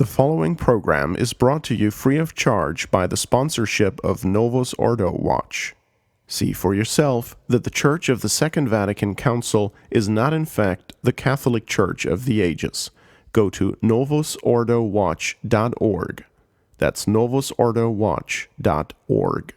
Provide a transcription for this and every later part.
The following program is brought to you free of charge by the sponsorship of Novus Ordo Watch. See for yourself that the Church of the Second Vatican Council is not in fact the Catholic Church of the ages. Go to novusordowatch.org. That's novusordowatch.org.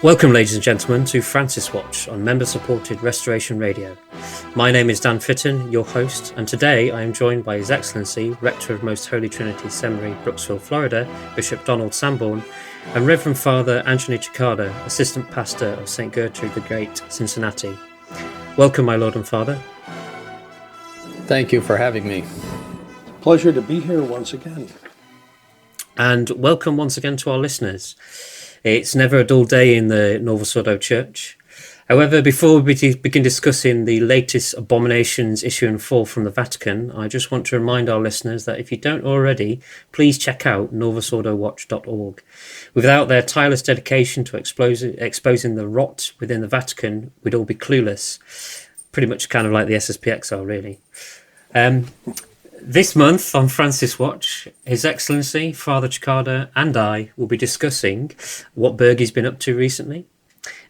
Welcome, ladies and gentlemen, to Francis Watch on member-supported Restoration Radio. My name is Dan Fitton, your host, and today I am joined by His Excellency, Rector of Most Holy Trinity Seminary, Brooksville, Florida, Bishop Donald Sanborn, and Reverend Father Anthony Cekada, Assistant Pastor of St. Gertrude the Great, Cincinnati. Welcome, my Lord and Father. Thank you for having me. Pleasure to be here once again. And welcome once again to our listeners. It's never a dull day in the Novus Ordo Church. However, before we begin discussing the latest abominations issuing forth from the Vatican, I just want to remind our listeners that if you don't already, please check out novusordowatch.org. Without their tireless dedication to exposing the rot within the Vatican, we'd all be clueless. Pretty much kind of like the SSPX are, really. This month on Francis Watch, His Excellency, Father Cekada, and I will be discussing what Bergie's been up to recently,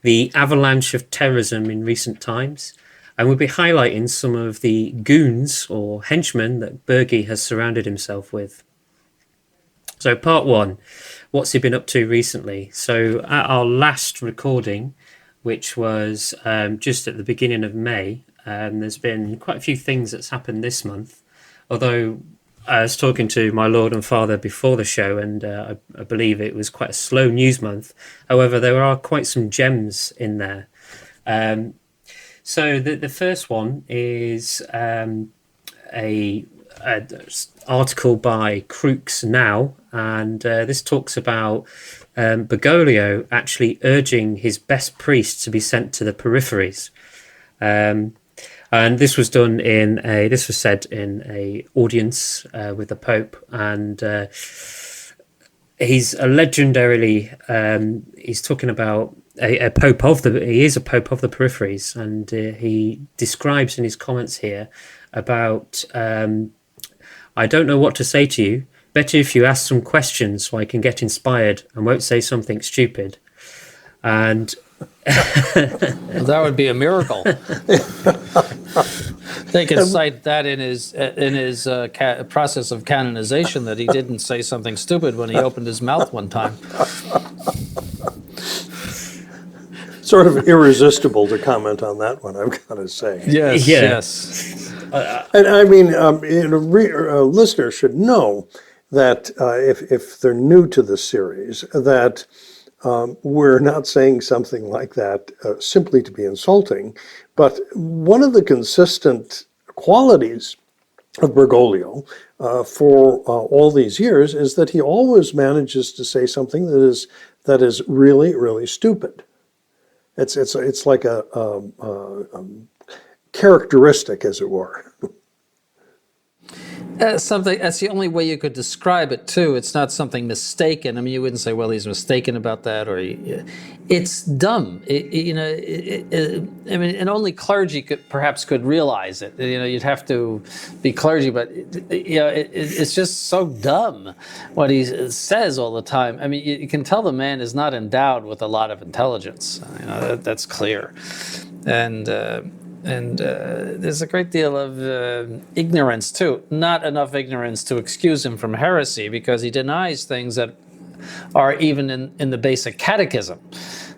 the avalanche of terrorism in recent times, and we'll be highlighting some of the goons or henchmen that Bergie has surrounded himself with. So part one, what's he been up to recently? So at our last recording, which was just at the beginning of May, there's been quite a few things that's happened this month. Although I was talking to my Lord and Father before the show, and I believe it was quite a slow news month. However, there are quite some gems in there. So the first one is a article by Crooks Now, and this talks about Bergoglio actually urging his best priests to be sent to the peripheries. And this was said in a audience with the Pope, and he's a legendarily he's talking about a Pope of the peripheries, and he describes in his comments here about I don't know what to say to you. Better if you ask some questions so I can get inspired and won't say something stupid. And that would be a miracle. They could cite that in his process of canonization, that he didn't say something stupid when he opened his mouth one time. Sort of irresistible to comment on that one, I've got to say. Yes. And I mean, listeners should know that if they're new to the series, that we're not saying something like that simply to be insulting, but one of the consistent qualities of Bergoglio for all these years is that he always manages to say something that is really, really stupid. It's like a characteristic, as it were. That's the only way you could describe it too. It's not something mistaken. I mean, you wouldn't say, "Well, he's mistaken about that," or it's dumb. And only clergy could realize it. You'd have to be clergy, but it's just so dumb what he says all the time. I mean, you can tell the man is not endowed with a lot of intelligence. That's clear, and there's a great deal of ignorance too. Not enough ignorance to excuse him from heresy, because he denies things that are even in the basic catechism.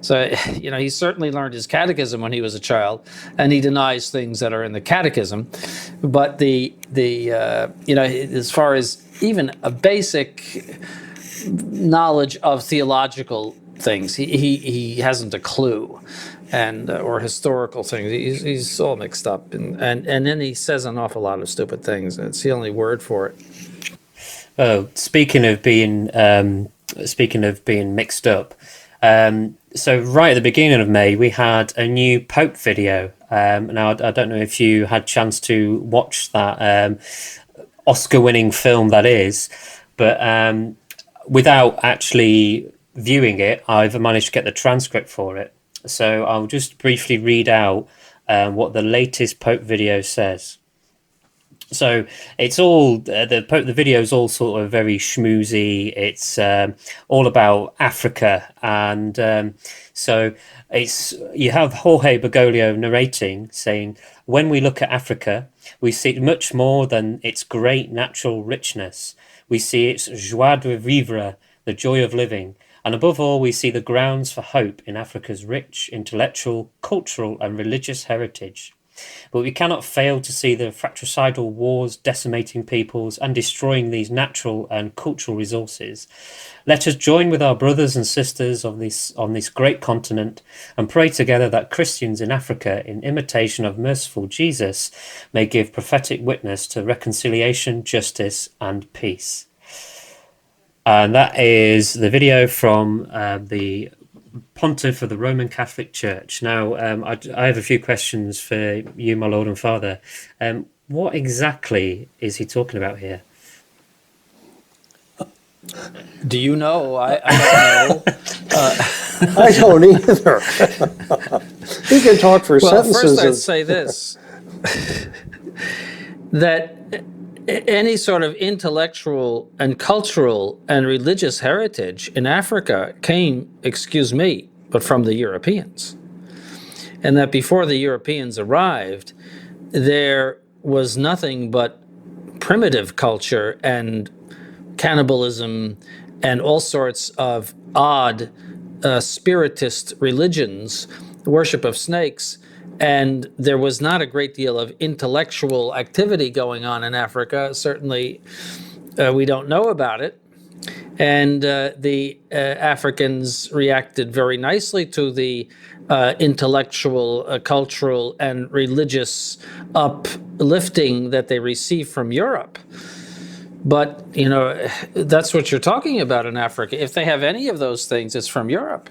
So, he certainly learned his catechism when he was a child, and he denies things that are in the catechism. But as far as even a basic knowledge of theological things, he hasn't a clue. Or historical things. He's all mixed up, and then he says an awful lot of stupid things. It's the only word for it. Oh, speaking of being mixed up, so right at the beginning of May, we had a new Pope video, Now, I don't know if you had chance to watch that Oscar-winning film that is, but without actually viewing it, I've managed to get the transcript for it. So I'll just briefly read out what the latest Pope video says. So it's all the video is all sort of very schmoozy. It's all about Africa, and so it's you have Jorge Bergoglio narrating, saying, "When we look at Africa, we see much more than its great natural richness. We see its joie de vivre, the joy of living, and above all, we see the grounds for hope in Africa's rich intellectual, cultural, and religious heritage." But we cannot fail to see the fratricidal wars decimating peoples and destroying these natural and cultural resources. Let us join with our brothers and sisters on this great continent and pray together that Christians in Africa, in imitation of merciful Jesus, may give prophetic witness to reconciliation, justice, and peace. And that is the video from the Pontiff of the Roman Catholic Church. Now, I have a few questions for you, my Lord and Father. What exactly is he talking about here? Do you know? I don't know. I don't either. He can talk for Well, sentences. first I'd say this, that any sort of intellectual and cultural and religious heritage in Africa came, excuse me, but from the Europeans. And that before the Europeans arrived, there was nothing but primitive culture and cannibalism and all sorts of odd spiritist religions, worship of snakes, and there was not a great deal of intellectual activity going on in Africa. Certainly, we don't know about it. And the Africans reacted very nicely to the intellectual, cultural, and religious uplifting that they received from Europe. But, you know, that's what you're talking about in Africa. If they have any of those things, it's from Europe.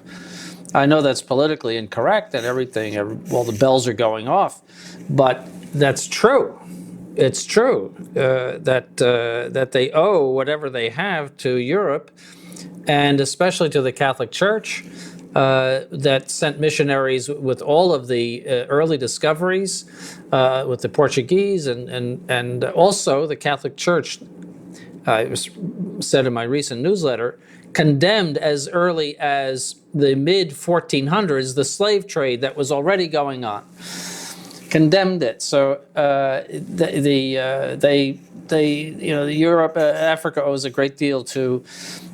I know that's politically incorrect and everything, all the bells are going off, but that's true. It's true that they owe whatever they have to Europe, and especially to the Catholic Church that sent missionaries with all of the early discoveries, with the Portuguese, and also the Catholic Church, it was said in my recent newsletter, condemned as early as the mid-1400s the slave trade that was already going on. Condemned it. So Europe, Africa owes a great deal to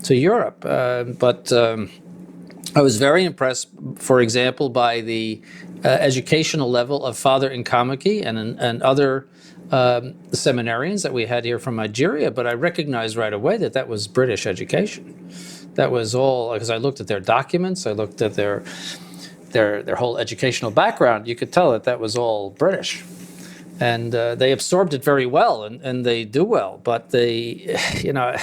Europe. But I was very impressed, for example, by the educational level of Father Nkamaki and other seminarians that we had here from Nigeria. But I recognized right away that that was British education. That was all, because I looked at their documents, I looked at their whole educational background. You could tell that that was all British. And they absorbed it very well, and they do well. But they, you know,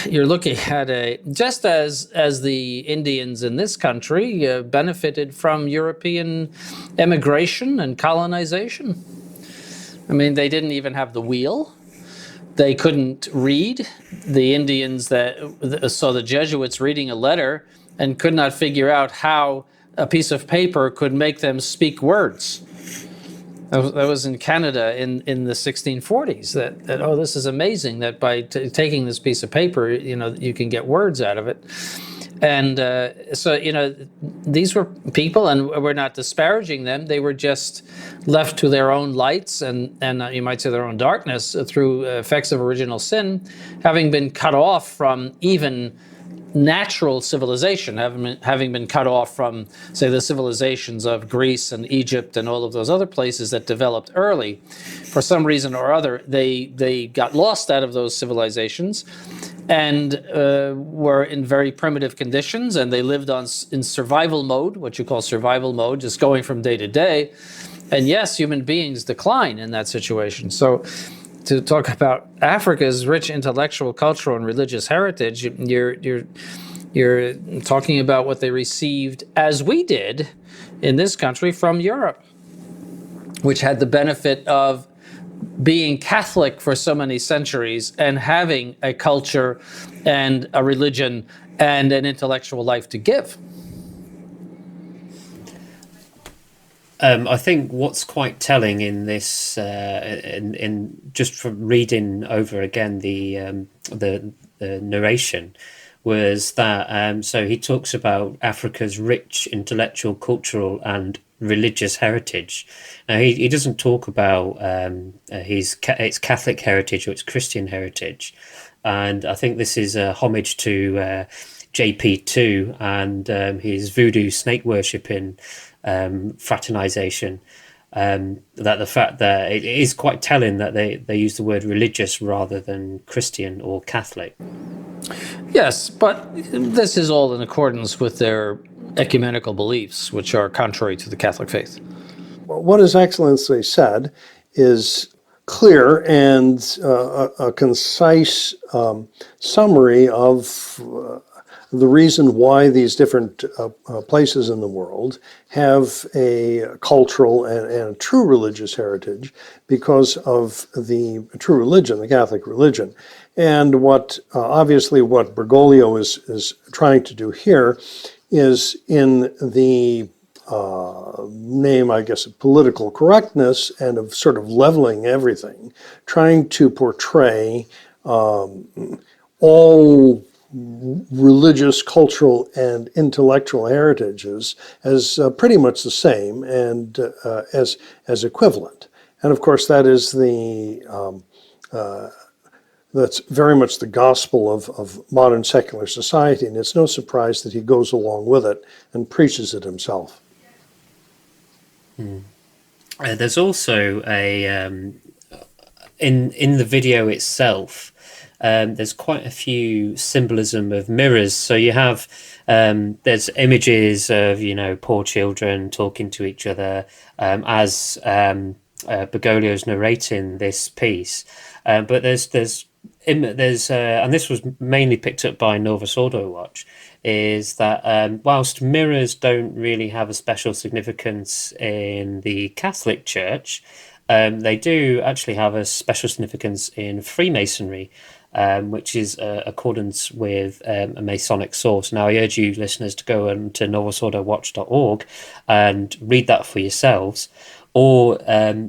you're looking at just as the Indians in this country benefited from European emigration and colonization. I mean, they didn't even have the wheel. They couldn't read. The Indians saw the Jesuits reading a letter and could not figure out how a piece of paper could make them speak words. That was in Canada in the 1640s. That oh, this is amazing that by taking this piece of paper, you know, you can get words out of it. And so, you know, these were people, and we're not disparaging them. They were just left to their own lights and you might say their own darkness through effects of original sin, having been cut off from even natural civilization, having been cut off from, say, the civilizations of Greece and Egypt and all of those other places that developed early. For some reason or other, they got lost out of those civilizations and were in very primitive conditions, and they lived in survival mode, what you call survival mode, just going from day to day. And yes, human beings decline in that situation. So to talk about Africa's rich intellectual, cultural, and religious heritage, you're talking about what they received, as we did in this country, from Europe. which had the benefit of being Catholic for so many centuries and having a culture and a religion and an intellectual life to give. I think what's quite telling in this, in just from reading over again the narration, was that so he talks about Africa's rich intellectual, cultural, and religious heritage. Now he doesn't talk about its Catholic heritage or its Christian heritage, and I think this is a homage to JP2 and his voodoo snake worshipping fraternization. That the fact that it is quite telling that they use the word religious rather than Christian or Catholic. Yes, but this is all in accordance with their ecumenical beliefs, which are contrary to the Catholic faith. What His Excellency said is clear and a concise summary of the reason why these different places in the world have a cultural and a true religious heritage because of the true religion, the Catholic religion. And what obviously what Bergoglio is trying to do here is in the name, I guess, of political correctness and of sort of leveling everything, trying to portray all religious, cultural, and intellectual heritages as pretty much the same and as equivalent. And of course, that is that's very much the gospel of modern secular society, and it's no surprise that he goes along with it and preaches it himself. There's also a in the video itself. There's quite a few symbolism of mirrors. So you have there's images of poor children talking to each other as Bergoglio's narrating this piece. But there's and this was mainly picked up by Novus Ordo Watch, is that whilst mirrors don't really have a special significance in the Catholic Church, they do actually have a special significance in Freemasonry, which is accordance with a Masonic source. Now, I urge you listeners to go on to novusordowatch.org and read that for yourselves. Or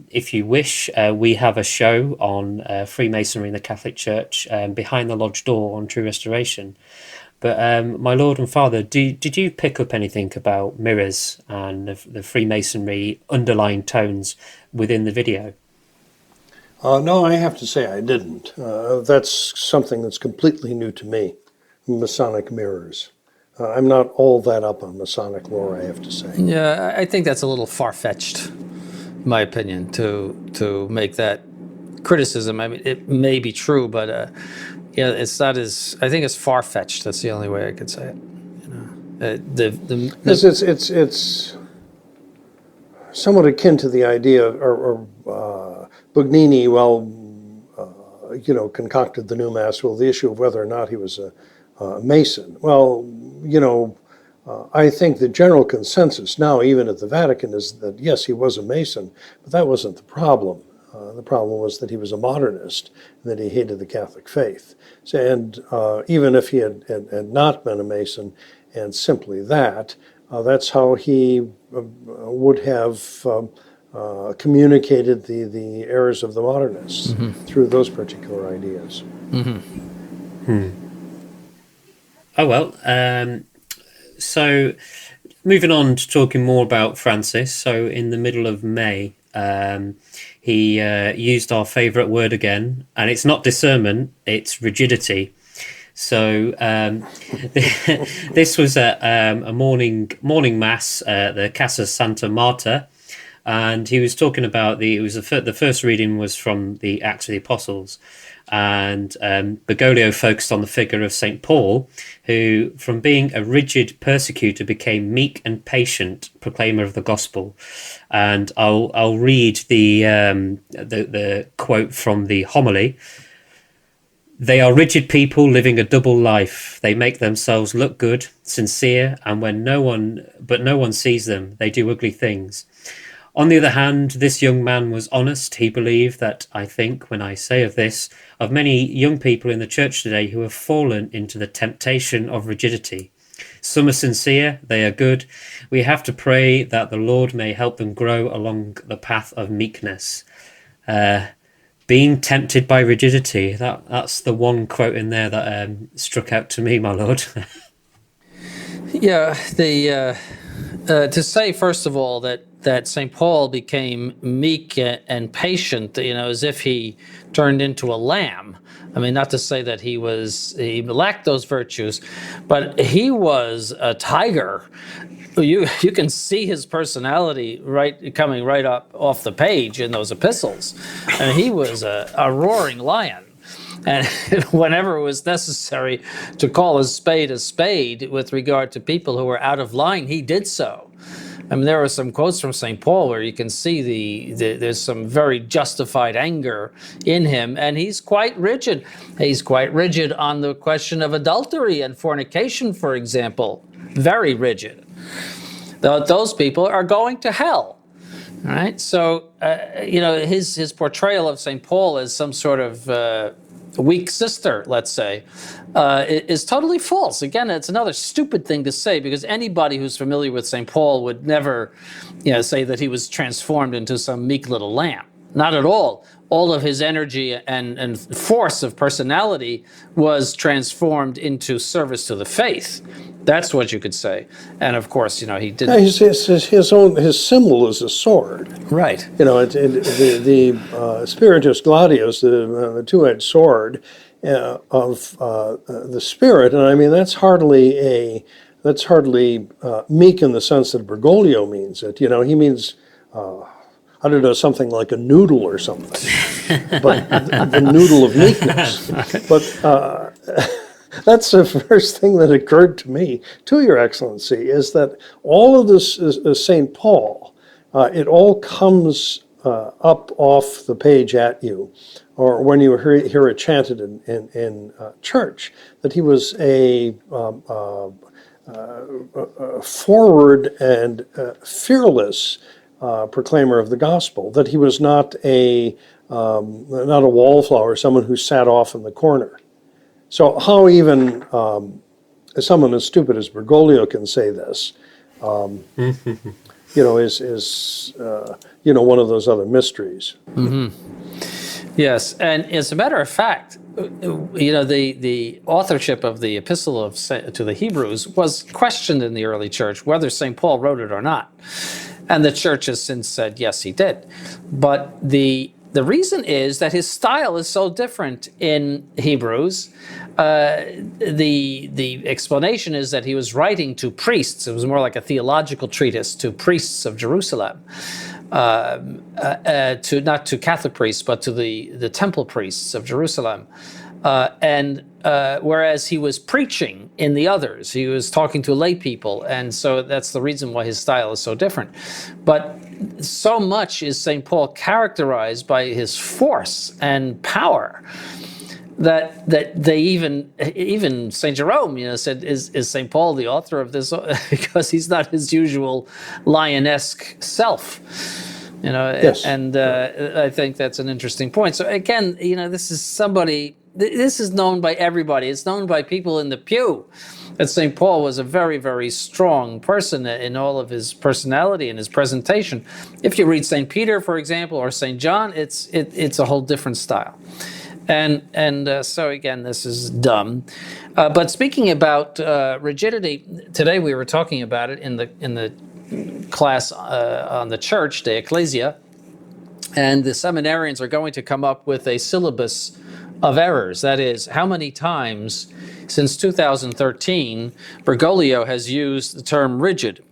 if you wish, we have a show on Freemasonry in the Catholic Church, Behind the Lodge Door on True Restoration. But my Lord and Father, did you pick up anything about mirrors and the Freemasonry underlying tones within the video? No, I have to say I didn't. That's something that's completely new to me, Masonic mirrors. I'm not all that up on Masonic lore, I have to say. Yeah, I think that's a little far-fetched, in my opinion, to make that criticism. I mean, it may be true, but it's not as, I think it's far-fetched. That's the only way I could say it. It's somewhat akin to the idea, or Bugnini, concocted the new mass. Well, the issue of whether or not he was a Mason. Well, I think the general consensus now, even at the Vatican, is that yes, he was a Mason, but that wasn't the problem. The problem was that he was a modernist, and that he hated the Catholic faith. So, and even if he had not been a Mason, and simply that's how he would have communicated the errors of the modernists through those particular ideas. Oh, well. So moving on to talking more about Francis. So in the middle of May, he used our favourite word again, and it's not discernment, it's rigidity. So this was at a morning mass at the Casa Santa Marta, and he was talking about the first reading was from the Acts of the Apostles, and Bergoglio focused on the figure of St. Paul, who from being a rigid persecutor became meek and patient proclaimer of the gospel. And I'll read the quote from the homily. They are rigid people living a double life. They make themselves look good, sincere, and when no one sees them, they do ugly things. On the other hand, this young man was honest. He believed that, I think, when I say of this, of many young people in the church today who have fallen into the temptation of rigidity. Some are sincere, they are good. We have to pray that the Lord may help them grow along the path of meekness. Being tempted by rigidity, that's the one quote in there that struck out to me, my lord. Yeah, to say, first of all, that St. Paul became meek and patient, as if he turned into a lamb. I mean, not to say that he lacked those virtues, but he was a tiger. You can see his personality coming right up off the page in those epistles. And he was a roaring lion. And whenever it was necessary to call a spade with regard to people who were out of line, he did so. I mean, there are some quotes from St. Paul where you can see there's some very justified anger in him, and he's quite rigid. He's quite rigid on the question of adultery and fornication, for example. Very rigid. Those people are going to hell. All right? So, his portrayal of St. Paul as some sort of weak sister, let's say, is totally false. Again, it's another stupid thing to say, because anybody who's familiar with St. Paul would never, say that he was transformed into some meek little lamb. Not at all. All of his energy and force of personality was transformed into service to the faith. That's what you could say. And of course, he didn't. Yeah, his symbol is a sword. Right. The Spiritus Gladius, the two-edged sword of the Spirit, and I mean that's hardly meek in the sense that Bergoglio means it. He means I don't know, something like a noodle or something, but the noodle of meekness. But that's the first thing that occurred to me, to Your Excellency, is that all of this is St. Paul. It all comes up off the page at you, or when you hear it chanted in church, that he was a forward and fearless proclaimer of the gospel, that he was not a wallflower, someone who sat off in the corner. So how even someone as stupid as Bergoglio can say this, is one of those other mysteries. Mm-hmm. Yes, and as a matter of fact, the authorship of the epistle to the Hebrews was questioned in the early church, whether St. Paul wrote it or not. And the church has since said, yes, he did. But the reason is that his style is so different in Hebrews. The explanation is that he was writing to priests. It was more like a theological treatise to priests of Jerusalem. Not to Catholic priests, but to the temple priests of Jerusalem. Whereas he was preaching in the others, he was talking to lay people, and so that's the reason why his style is so different. But so much is St. Paul characterized by his force and power that they even St. Jerome, said, is St. Paul the author of this? Because he's not his usual lionesque self. Yes. And I think that's an interesting point. So again, this is known by everybody. It's known by people in the pew that St. Paul was a very, very strong person in all of his personality and his presentation. If you read St. Peter, for example, or St. John, it's a whole different style. And so again, this is dumb. But speaking about rigidity, today we were talking about it in the class on the church, De Ecclesia, and the seminarians are going to come up with a syllabus of errors. That is, how many times since 2013 Bergoglio has used the term rigid,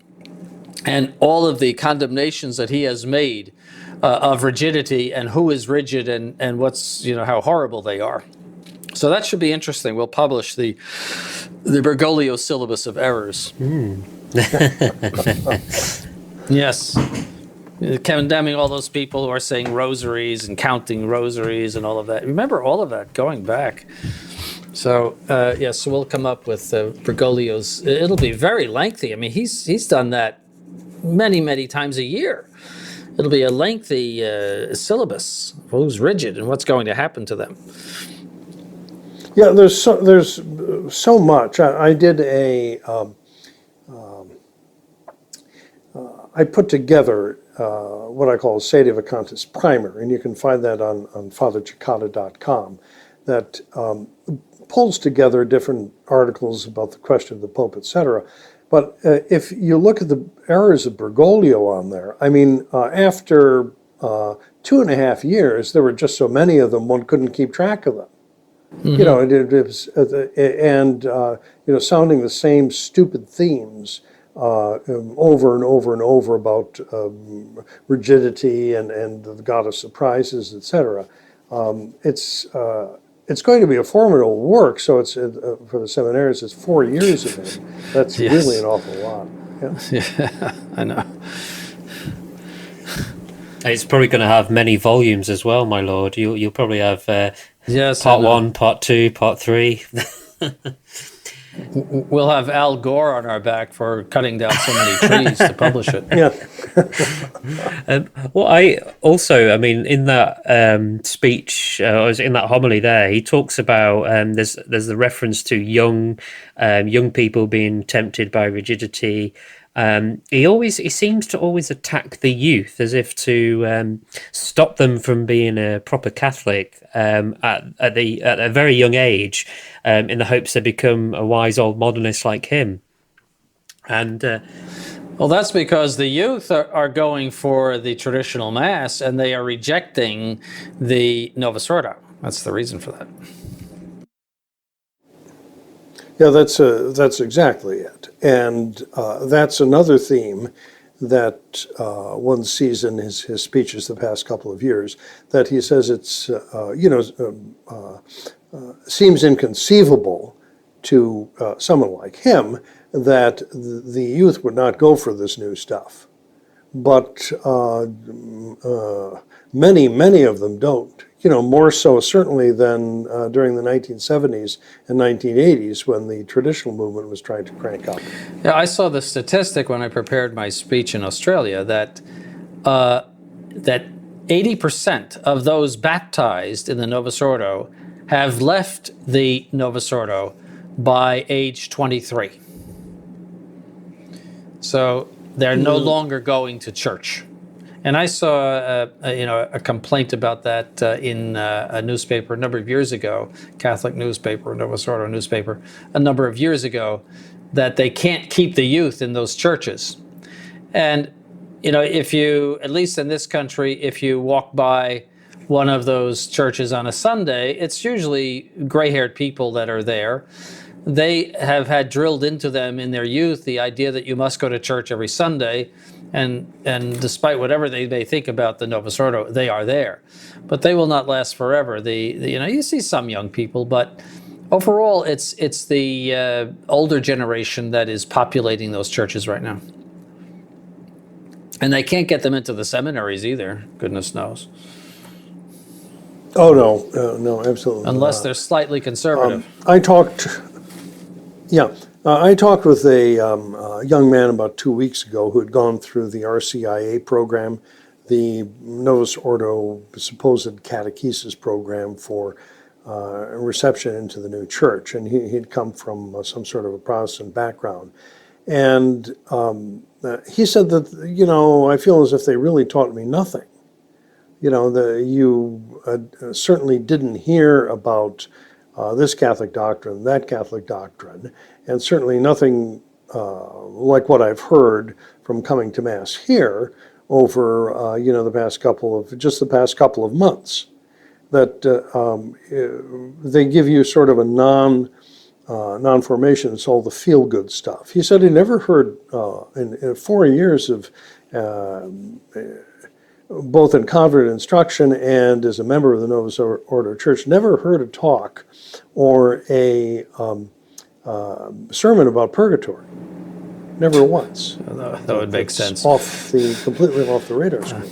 and all of the condemnations that he has made of rigidity, and who is rigid, and what's, how horrible they are. So that should be interesting. We'll publish the Bergoglio syllabus of errors. Yes. Condemning all those people who are saying rosaries and counting rosaries and all of that. Remember all of that going back. So, so we'll come up with Bergoglio's. It'll be very lengthy. I mean, he's done that many, many times a year. it'll be a lengthy syllabus of who's rigid and what's going to happen to them. Yeah, there's so much. I did I put together what I call a Sedevacantist primer, and you can find that on fathercekada.com, that pulls together different articles about the question of the Pope, etc. But if you look at the errors of Bergoglio on there, I mean, after 2.5 years, there were just so many of them, one couldn't keep track of them. You know, it was, sounding the same stupid themes over and over and over about rigidity and the God of surprises, etc. It's going to be a formidable work. So it's for the seminaries, it's 4 years of it. That's Yes. really an awful lot. Yeah. Yeah, I know. It's probably going to have many volumes as well, my lord. You'll probably have Yes, part I know. 1, part 2, part 3. We'll have Al Gore on our back for cutting down so many trees to publish it. Yeah. Well, I mean, in that speech, in that homily there, he talks about there's the reference to young people being tempted by rigidity. He seems to always attack the youth as if to stop them from being a proper Catholic at a very young age, in the hopes they become a wise old modernist like him. And Well, that's because the youth are going for the traditional Mass and they are rejecting the Novus Ordo. That's the reason for that. Yeah, that's exactly it, and that's another theme that one sees in his speeches the past couple of years. That he says it's seems inconceivable to someone like him that the youth would not go for this new stuff, but many of them don't. You know, more so certainly than during the 1970s and 1980s when the traditional movement was trying to crank up. Yeah, I saw the statistic when I prepared my speech in Australia that 80% of those baptized in the Novus Ordo have left the Novus Ordo by age 23. So they're no longer going to church. And I saw a complaint about that in a newspaper a number of years ago, Catholic newspaper, Novus Ordo newspaper, a number of years ago, that they can't keep the youth in those churches. And if you, at least in this country, if you walk by one of those churches on a Sunday, it's usually gray-haired people that are there. They have had drilled into them in their youth the idea that you must go to church every Sunday, and despite whatever they may think about the Novus Ordo, they are there. But they will not last forever. You see some young people, but overall, it's the older generation that is populating those churches right now. And they can't get them into the seminaries either, goodness knows. Oh, no, absolutely Unless not. they're slightly conservative. I talked with a young man about 2 weeks ago who had gone through the RCIA program, the Novus Ordo supposed catechesis program for reception into the new church. And he'd come from some sort of a Protestant background. And he said that, I feel as if they really taught me nothing. You certainly didn't hear about this Catholic doctrine, that Catholic doctrine, and certainly nothing like what I've heard from coming to Mass here over, the past couple of months. That they give you sort of a non-formation. It's all the feel-good stuff. He said he never heard in 4 years of both in convert instruction and as a member of the Novus Ordo Church, never heard a talk or a sermon about purgatory. Never once. That would make sense. Completely off the radar screen.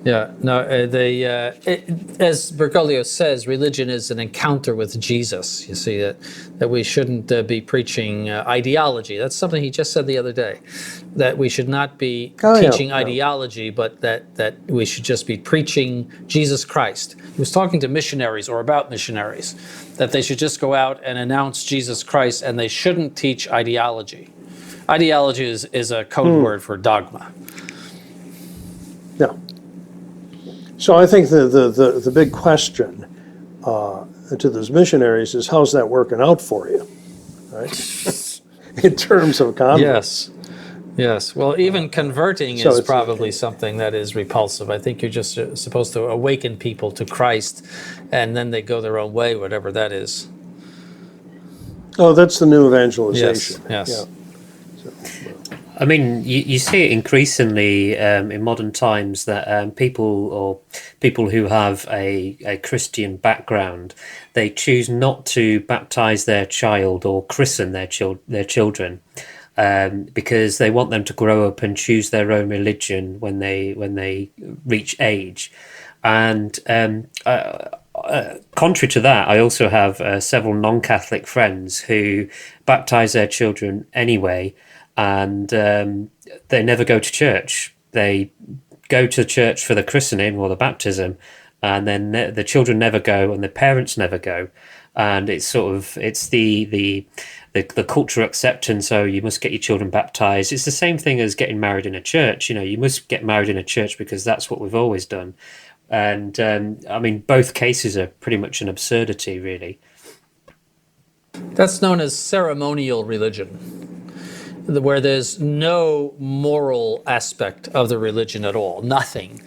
Yeah, no, as Bergoglio says, religion is an encounter with Jesus. You see that we shouldn't be preaching ideology. That's something he just said the other day, that we should not be Oh, yeah, teaching yeah. ideology, but that we should just be preaching Jesus Christ. He was talking to missionaries or about missionaries, that they should just go out and announce Jesus Christ, and they shouldn't teach ideology. Ideology is a code word for dogma. Yeah. So I think the big question to those missionaries is, how's that working out for you, right? In terms of converts. Yes. Well, even converting so is it's probably something that is repulsive. I think you're just supposed to awaken people to Christ, and then they go their own way, whatever that is. Oh, that's the new evangelization. Yes. Yeah. I mean, you see it increasingly in modern times that people who have a Christian background, they choose not to baptize their child or christen their children, because they want them to grow up and choose their own religion when they reach age. And contrary to that, I also have several non-Catholic friends who baptize their children anyway, and they never go to church. They go to church for the christening or the baptism, and then the children never go and the parents never go. And it's the cultural acceptance. So you must get your children baptized. It's the same thing as getting married in a church. You must get married in a church because that's what we've always done. And I mean, both cases are pretty much an absurdity, really. That's known as ceremonial religion, where there's no moral aspect of the religion at all, nothing.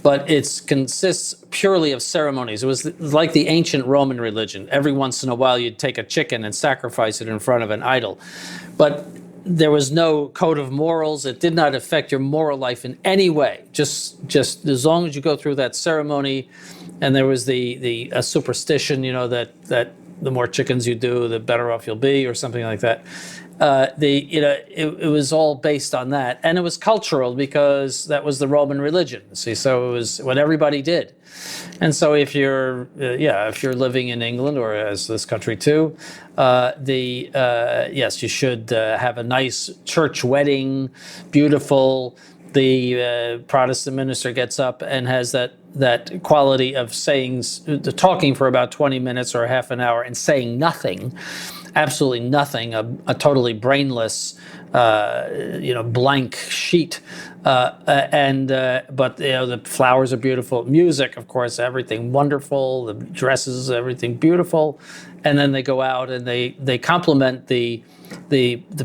But it consists purely of ceremonies. It was like the ancient Roman religion. Every once in a while you'd take a chicken and sacrifice it in front of an idol. But there was no code of morals. It did not affect your moral life in any way. Just as long as you go through that ceremony. And there was a superstition, that the more chickens you do, the better off you'll be, or something like that. It was all based on that, and it was cultural because that was the Roman religion. See, so it was what everybody did. And so if you're living in England, or as this country too, yes, you should have a nice church wedding, beautiful. The Protestant minister gets up and has that quality of talking for about 20 minutes or a half an hour and saying nothing, absolutely nothing, a totally brainless, blank sheet. But the flowers are beautiful, music, of course, everything wonderful, the dresses, everything beautiful, and then they go out and they compliment the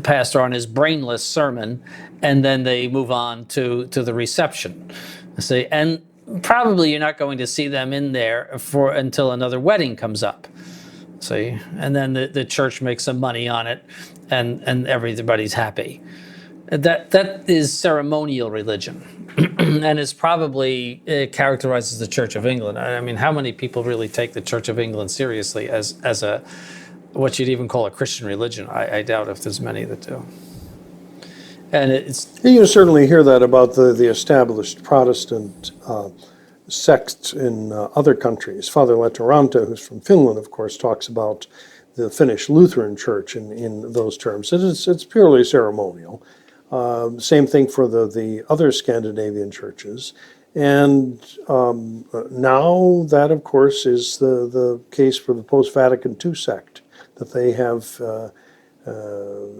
pastor on his brainless sermon, and then they move on to the reception. See, and probably you're not going to see them in there until another wedding comes up. See, and then the church makes some money on it, and everybody's happy. That is ceremonial religion, and is probably characterizes the Church of England. I mean, how many people really take the Church of England seriously as a what you'd even call a Christian religion? I doubt if there's many that do. And you certainly hear that about the established Protestant sects in other countries. Father Letteranta, who's from Finland, of course, talks about the Finnish Lutheran Church in those terms. It's purely ceremonial. Same thing for the other Scandinavian churches. And now that, of course, is the case for the post-Vatican II sect, that they have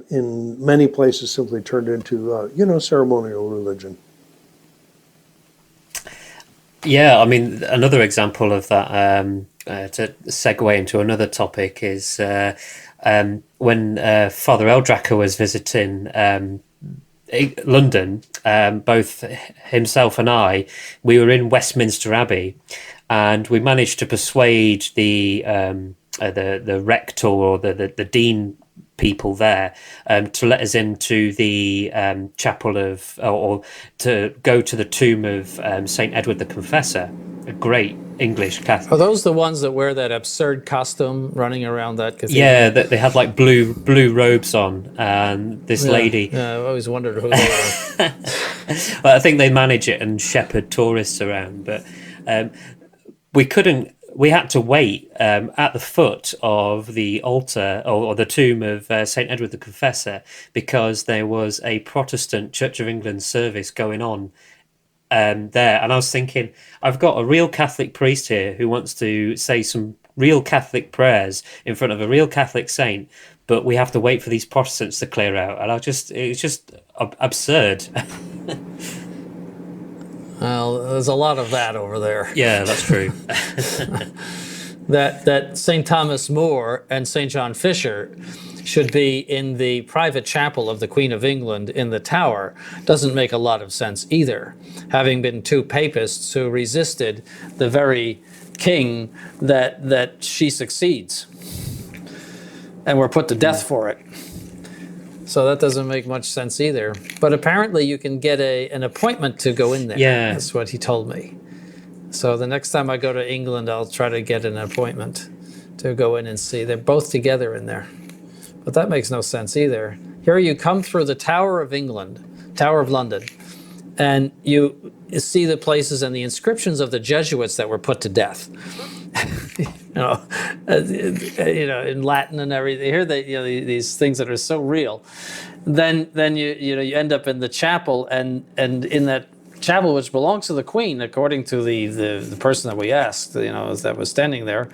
in many places simply turned into, ceremonial religion. Yeah, I mean, another example of that, to segue into another topic, is when Father Eldracker was visiting London, both himself and we were in Westminster Abbey, and we managed to persuade the rector or the dean people there to let us into the chapel of, or to go to the tomb of Saint Edward the Confessor, a great English Catholic. Are those the ones that wear that absurd costume running around that cathedral? Yeah, they had like blue robes on, and this lady. Yeah, I've always wondered who they were. Well, I think they manage it and shepherd tourists around, but we couldn't. We had to wait at the foot of the altar or the tomb of Saint Edward the Confessor, because there was a Protestant Church of England service going on there. And I was thinking, I've got a real Catholic priest here who wants to say some real Catholic prayers in front of a real Catholic saint, but we have to wait for these Protestants to clear out. And it's just absurd. Well, there's a lot of that over there. Yeah, that's true. That St. Thomas More and St. John Fisher should be in the private chapel of the Queen of England in the Tower doesn't make a lot of sense either, having been two papists who resisted the very king that she succeeds and were put to death for it. So that doesn't make much sense either. But apparently you can get an appointment to go in there. Yeah. That's what he told me. So the next time I go to England, I'll try to get an appointment to go in and see. They're both together in there. But that makes no sense either. Here you come through the Tower of London, and you see the places and the inscriptions of the Jesuits that were put to death. In Latin and everything. Here these things that are so real. Then you end up in the chapel, and in that chapel, which belongs to the Queen, according to the person that we asked, that was standing there,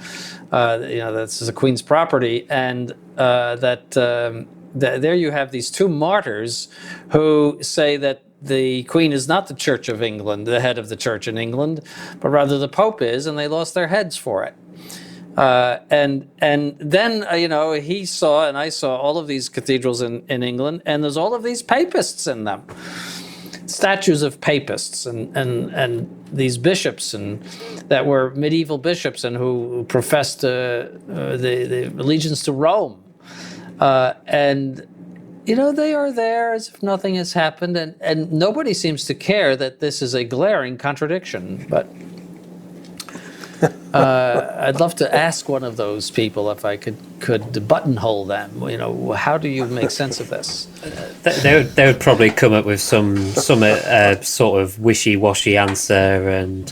that's the Queen's property, and there you have these two martyrs who say that the Queen is not the Church of England, the head of the Church in England, but rather the Pope is, and they lost their heads for it. And then he saw, and I saw, all of these cathedrals in England, and there's all of these papists in them, statues of papists, and these bishops, and that were medieval bishops and who professed the allegiance to Rome, and they are there as if nothing has happened, and nobody seems to care that this is a glaring contradiction. But I'd love to ask one of those people if I could buttonhole them. How do you make sense of this? They would probably come up with some sort of wishy-washy answer, and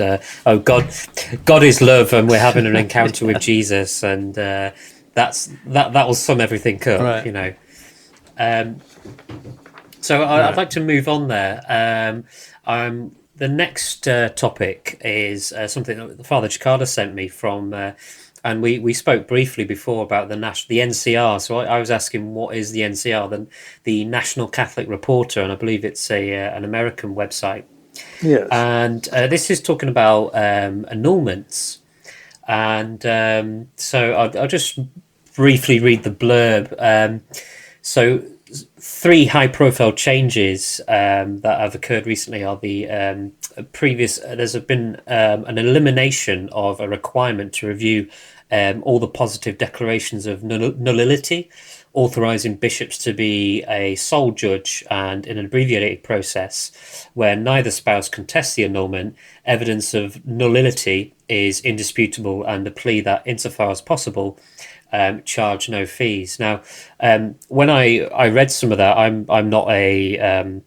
God is love, and we're having an encounter with Jesus, and that will sum everything up, right. So I'd like to move on there. The next topic is something that Father Cekada sent me from, and we spoke briefly before about the NCR. So I was asking, what is the NCR? The National Catholic Reporter, and I believe it's an American website. Yes. And this is talking about annulments. And so I'll just briefly read the blurb. So 3 high-profile changes that have occurred recently are the there's been an elimination of a requirement to review all the positive declarations of nullity, authorising bishops to be a sole judge, and in an abbreviated process where neither spouse contests the annulment, evidence of nullity is indisputable, and a plea that, insofar as possible, charge no fees. Now, when I read some of that, I'm not a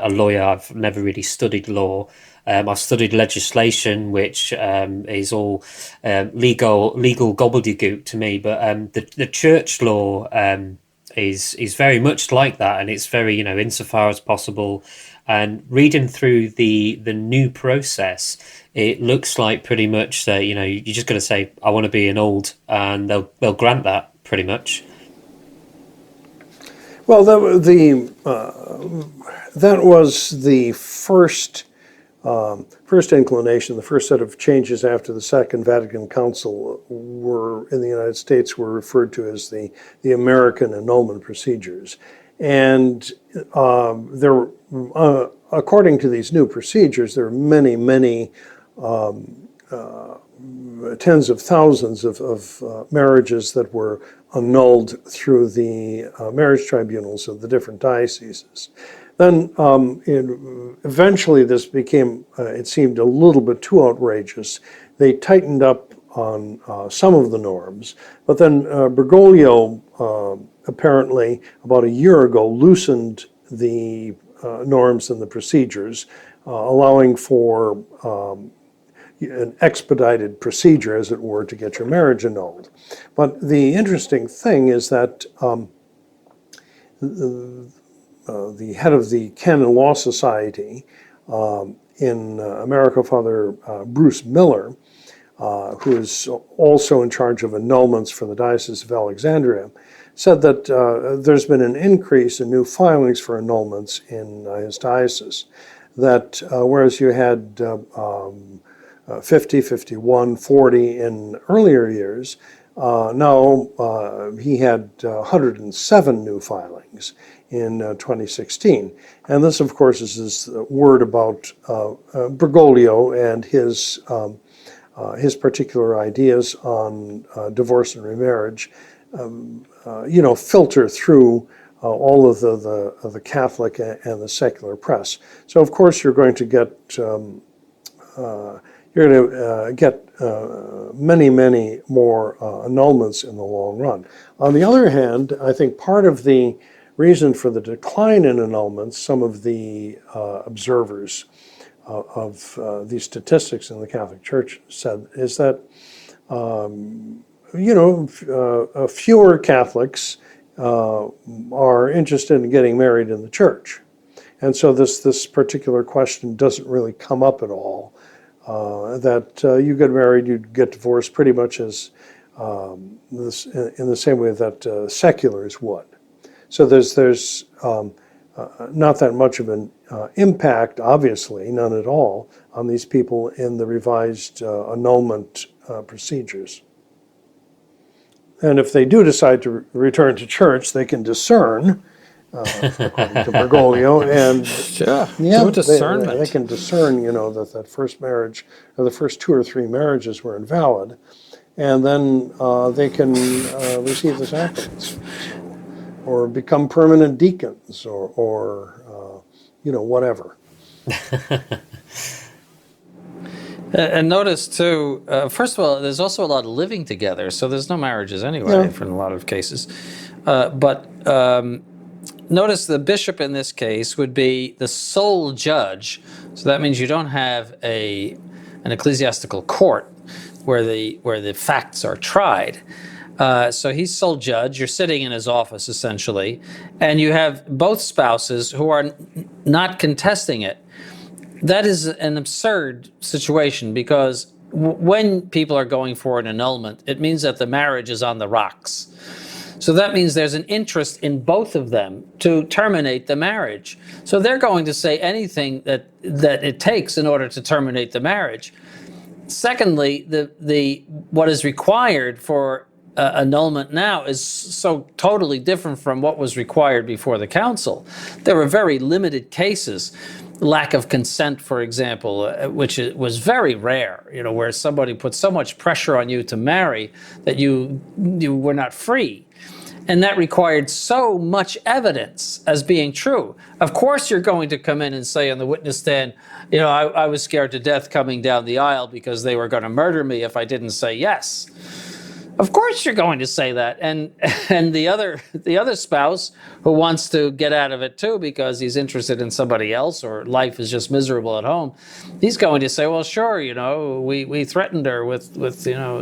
lawyer. I've never really studied law. I've studied legislation, which is all legal gobbledygook to me. But the church law is very much like that, and it's very insofar as possible. And reading through the new process, it looks like pretty much that you're just going to say, I want to be annulled, and they'll grant that pretty much. Well, that was the first inclination. The first set of changes after the Second Vatican Council were in the United States were referred to as the American annulment procedures, and there. According to these new procedures, there are many tens of thousands of marriages that were annulled through the marriage tribunals of the different dioceses. Then eventually this became, it seemed a little bit too outrageous. They tightened up on some of the norms, but then Bergoglio apparently about a year ago loosened the norms and the procedures, allowing for an expedited procedure, as it were, to get your marriage annulled. But the interesting thing is that the head of the Canon Law Society in America, Father Bruce Miller, who is also in charge of annulments for the Diocese of Alexandria, said that there's been an increase in new filings for annulments in his diocese. That whereas you had 50, 51, 40 in earlier years, now he had 107 new filings in 2016. And this, of course, is this word about Bergoglio and his particular ideas on divorce and remarriage, filter through all of the Catholic and the secular press. So, of course, you're going to get many, many more annulments in the long run. On the other hand, I think part of the reason for the decline in annulments, some of the observers of these statistics in the Catholic Church said, is that fewer Catholics are interested in getting married in the church. And so this particular question doesn't really come up at all. That you get married, you get divorced pretty much as in the same way that seculars would. So there's not that much of an impact, obviously, none at all, on these people in the revised annulment procedures. And if they do decide to return to church, they can discern, according to Bergoglio, and do discernment. They can discern, that first marriage or the first 2 or 3 marriages were invalid, and then they can receive the sacraments, or become permanent deacons, or whatever. And notice too, first of all, there's also a lot of living together, so there's no marriages anyway for a lot of cases. But notice the bishop in this case would be the sole judge, so that means you don't have an ecclesiastical court where the facts are tried. So he's sole judge, you're sitting in his office essentially, and you have both spouses who are not contesting it. That is an absurd situation, because when people are going for an annulment, it means that the marriage is on the rocks. So that means there's an interest in both of them to terminate the marriage. So they're going to say anything that it takes in order to terminate the marriage. Secondly, what is required for annulment now is so totally different from what was required before the council. There were very limited cases. Lack of consent, for example, which was very rare, where somebody put so much pressure on you to marry that you were not free. And that required so much evidence as being true. Of course, you're going to come in and say on the witness stand, I was scared to death coming down the aisle because they were going to murder me if I didn't say yes. Of course you're going to say that, and the other spouse who wants to get out of it too because he's interested in somebody else, or life is just miserable at home, he's going to say, well, sure, we threatened her with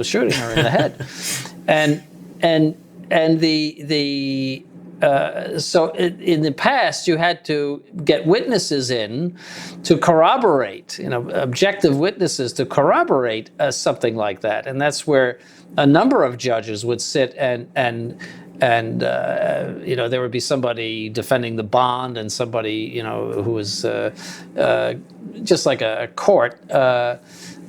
shooting her in the head, so in the past you had to get witnesses in to corroborate, objective witnesses to corroborate something like that, and that's where a number of judges would sit and there would be somebody defending the bond and somebody who was just like a court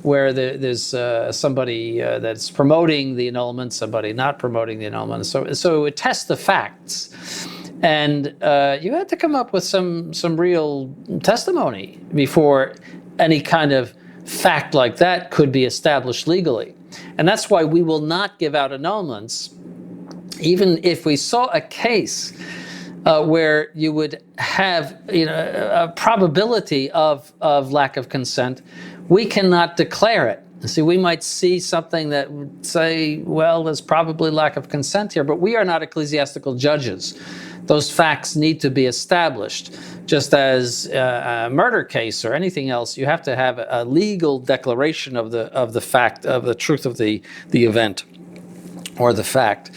where there's somebody that's promoting the annulment, somebody not promoting the annulment. So it would test the facts, and you had to come up with some real testimony before any kind of fact like that could be established legally. And that's why we will not give out annulments, even if we saw a case where you would have a probability of lack of consent. We cannot declare it. See, we might see something that would say, well, there's probably lack of consent here, but we are not ecclesiastical judges. Those facts need to be established. Just as a murder case or anything else, you have to have a legal declaration of the fact, of the truth of the event or the fact.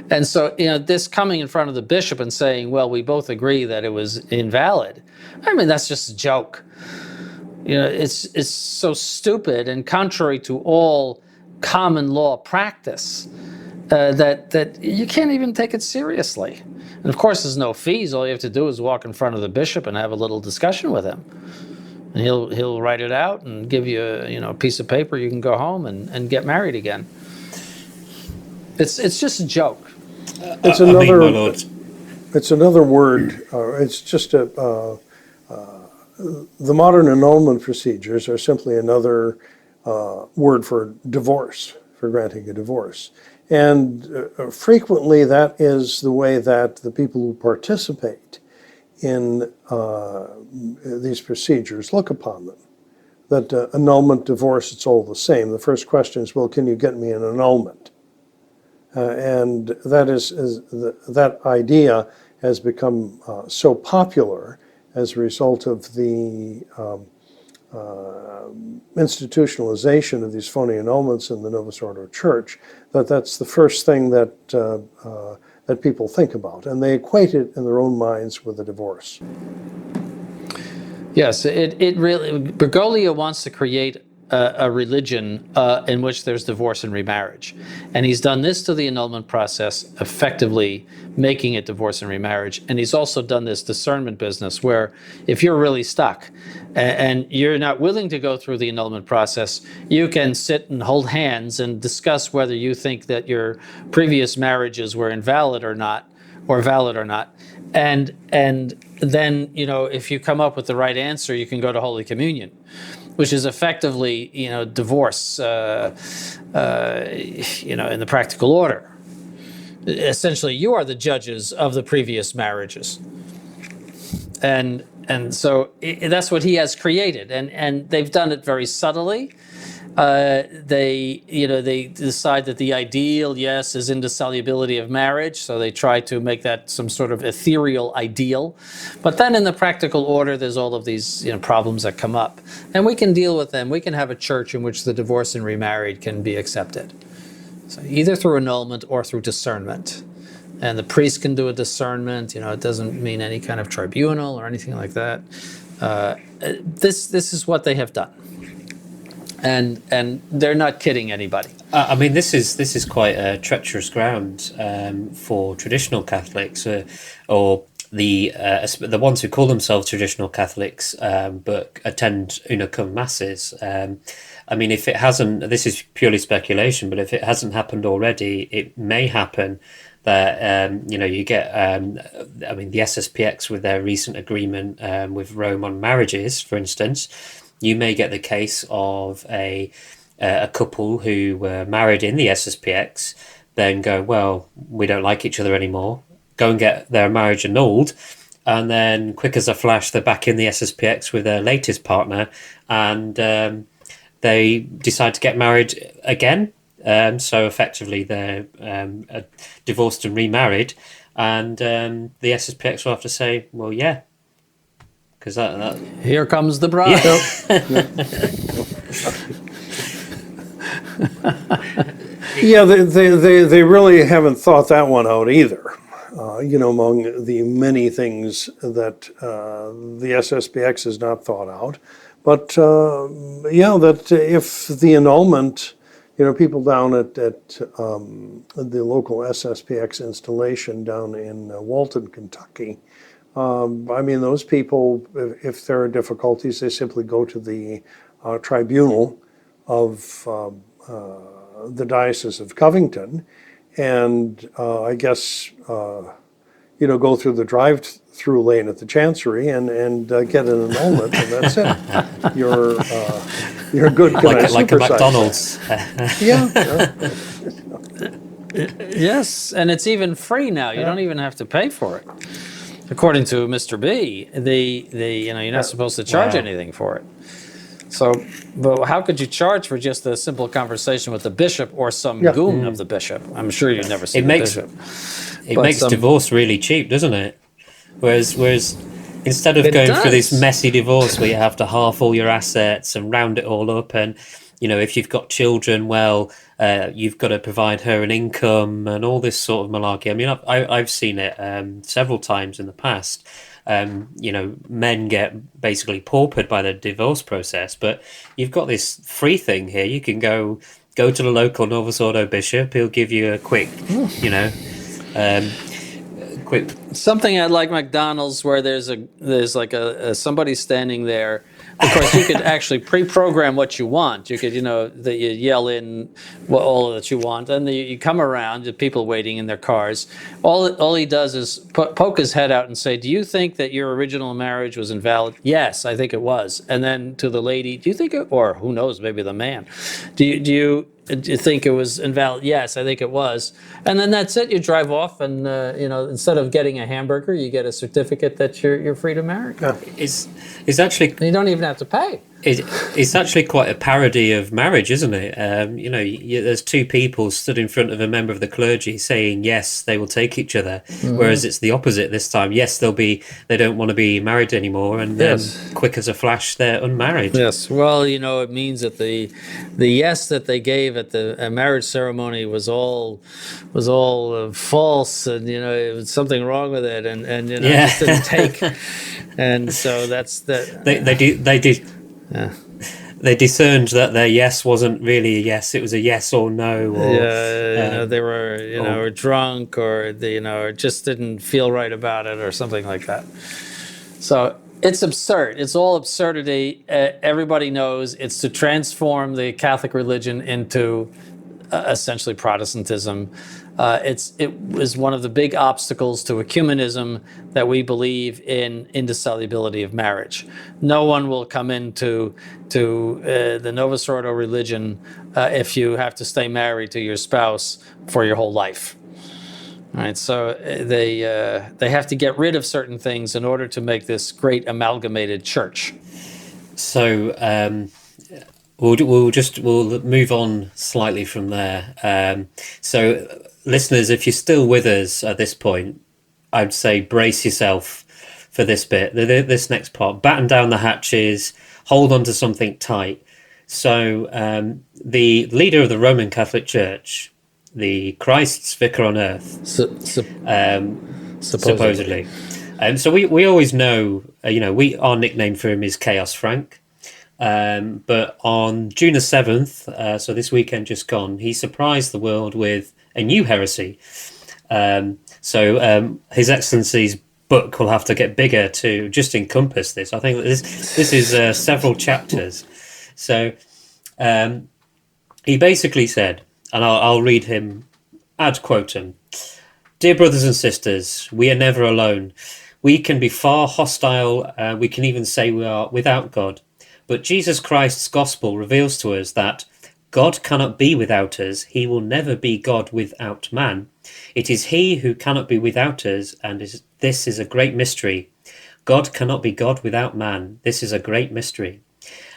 And so, this coming in front of the bishop and saying, well, we both agree that it was invalid, I mean, that's just a joke. It's so stupid and contrary to all common law practice that you can't even take it seriously. And of course, there's no fees. All you have to do is walk in front of the bishop and have a little discussion with him. And he'll write it out and give you a piece of paper. You can go home and get married again. It's just a joke. It's another. I mean, my lord. It's another word. It's just the modern annulment procedures are simply another word for divorce, for granting a divorce. And frequently that is the way that the people who participate in these procedures look upon them. That annulment, divorce, it's all the same. The first question is, well, can you get me an annulment? And that idea has become so popular as a result of the institutionalization of these phony annulments in the Novus Ordo Church, that's the first thing that people think about, and they equate it in their own minds with a divorce. Yes, it really, Bergoglio wants to create a religion in which there's divorce and remarriage. And he's done this to the annulment process, effectively making it divorce and remarriage. And he's also done this discernment business where if you're really stuck and you're not willing to go through the annulment process, you can sit and hold hands and discuss whether you think that your previous marriages were invalid or not, or valid or not. And then, if you come up with the right answer, you can go to Holy Communion, which is effectively, divorce, in the practical order. Essentially, you are the judges of the previous marriages. And so that's what he has created. And they've done it very subtly. They decide that the ideal, yes, is indissolubility of marriage. So they try to make that some sort of ethereal ideal. But then in the practical order, there's all of these problems that come up. And we can deal with them. We can have a church in which the divorced and remarried can be accepted. So either through annulment or through discernment. And the priest can do a discernment. It doesn't mean any kind of tribunal or anything like that. This is what they have done. And they're not kidding anybody. I mean, this is quite a treacherous ground for traditional Catholics, or the ones who call themselves traditional Catholics, but attend Una Cum masses. I mean, if it hasn't, this is purely speculation, but if it hasn't happened already, it may happen. That you get, the SSPX with their recent agreement with Rome on marriages, for instance. You may get the case of a couple who were married in the SSPX, then go, well, we don't like each other anymore, go and get their marriage annulled, and then quick as a flash, they're back in the SSPX with their latest partner, and they decide to get married again. So effectively, they're divorced and remarried, and the SSPX will have to say, well, yeah. Because that here comes the bride. Yeah, they really haven't thought that one out either. Among the many things that the SSPX has not thought out, but that if the annulment, people down at the local SSPX installation down in Walton, Kentucky. Those people, if there are difficulties, they simply go to the tribunal of the Diocese of Covington, and I guess, go through the drive-through lane at the Chancery and get an annulment, and that's it. You're good. Can I like a supersize McDonald's. that? Yeah. Yes, and it's even free now. You don't even have to pay for it. According to Mr. B, you're not supposed to charge Wow. anything for it. So, but how could you charge for just a simple conversation with the bishop or some goon of the bishop? I'm sure you've never seen the bishop. It But makes divorce really cheap, doesn't it? Whereas instead of It going through this does. messy divorce where you have to half all your assets and round it all up, and if you've got children, well, you've got to provide her an income and all this sort of malarkey. I mean, I've seen it several times in the past. Men get basically paupered by the divorce process, but you've got this free thing here. You can go to the local Novus Ordo bishop. He'll give you a quick, quick. Something at like McDonald's where there's like a somebody standing there. Of course, you could actually pre-program what you want. You could, that you yell in all that you want, and you come around, the people waiting in their cars. All he does is poke his head out and say, "Do you think that your original marriage was invalid?" "Yes, I think it was." And then to the lady, "Do you think it?" Or who knows, maybe the man, Do you think it was invalid?" "Yes, I think it was." And then that's it. You drive off, and instead of getting a hamburger, you get a certificate that you're free to marry. It's actually And you don't even have to pay. It's actually quite a parody of marriage, isn't it? There's two people stood in front of a member of the clergy saying yes, they will take each other, whereas it's the opposite this time. Yes, they don't want to be married anymore, and then quick as a flash, they're unmarried. Yes. Well, it means that the yes that they gave at the marriage ceremony was all false, and it was something wrong with it, and just didn't take. And so that's that. They did. Yeah. They discerned that their yes wasn't really a yes; it was a yes or no. Or, they were or drunk, or they or just didn't feel right about it, or something like that. So it's absurd. It's all absurdity. Everybody knows it's to transform the Catholic religion into essentially Protestantism. It was one of the big obstacles to ecumenism, that we believe in indissolubility of marriage. No one will come into the Novus Ordo religion if you have to stay married to your spouse for your whole life. All right, so they have to get rid of certain things in order to make this great amalgamated church. So we'll move on slightly from there. So listeners, if you're still with us at this point, I'd say brace yourself for this bit, this next part. Batten down the hatches, hold on to something tight. So the leader of the Roman Catholic Church, the Christ's vicar on earth, supposedly. So we always know, our nickname for him is Chaos Frank. But on June the 7th, so this weekend just gone, he surprised the world with a new heresy. So His Excellency's book will have to get bigger to just encompass this. I think this is several chapters. So he basically said, and I'll read him ad quotum: "Dear brothers and sisters, we are never alone. We can be far hostile. We can even say we are without God. But Jesus Christ's gospel reveals to us that God cannot be without us. He will never be God without man. It is he who cannot be without us, and this is a great mystery. God cannot be God without man. This is a great mystery.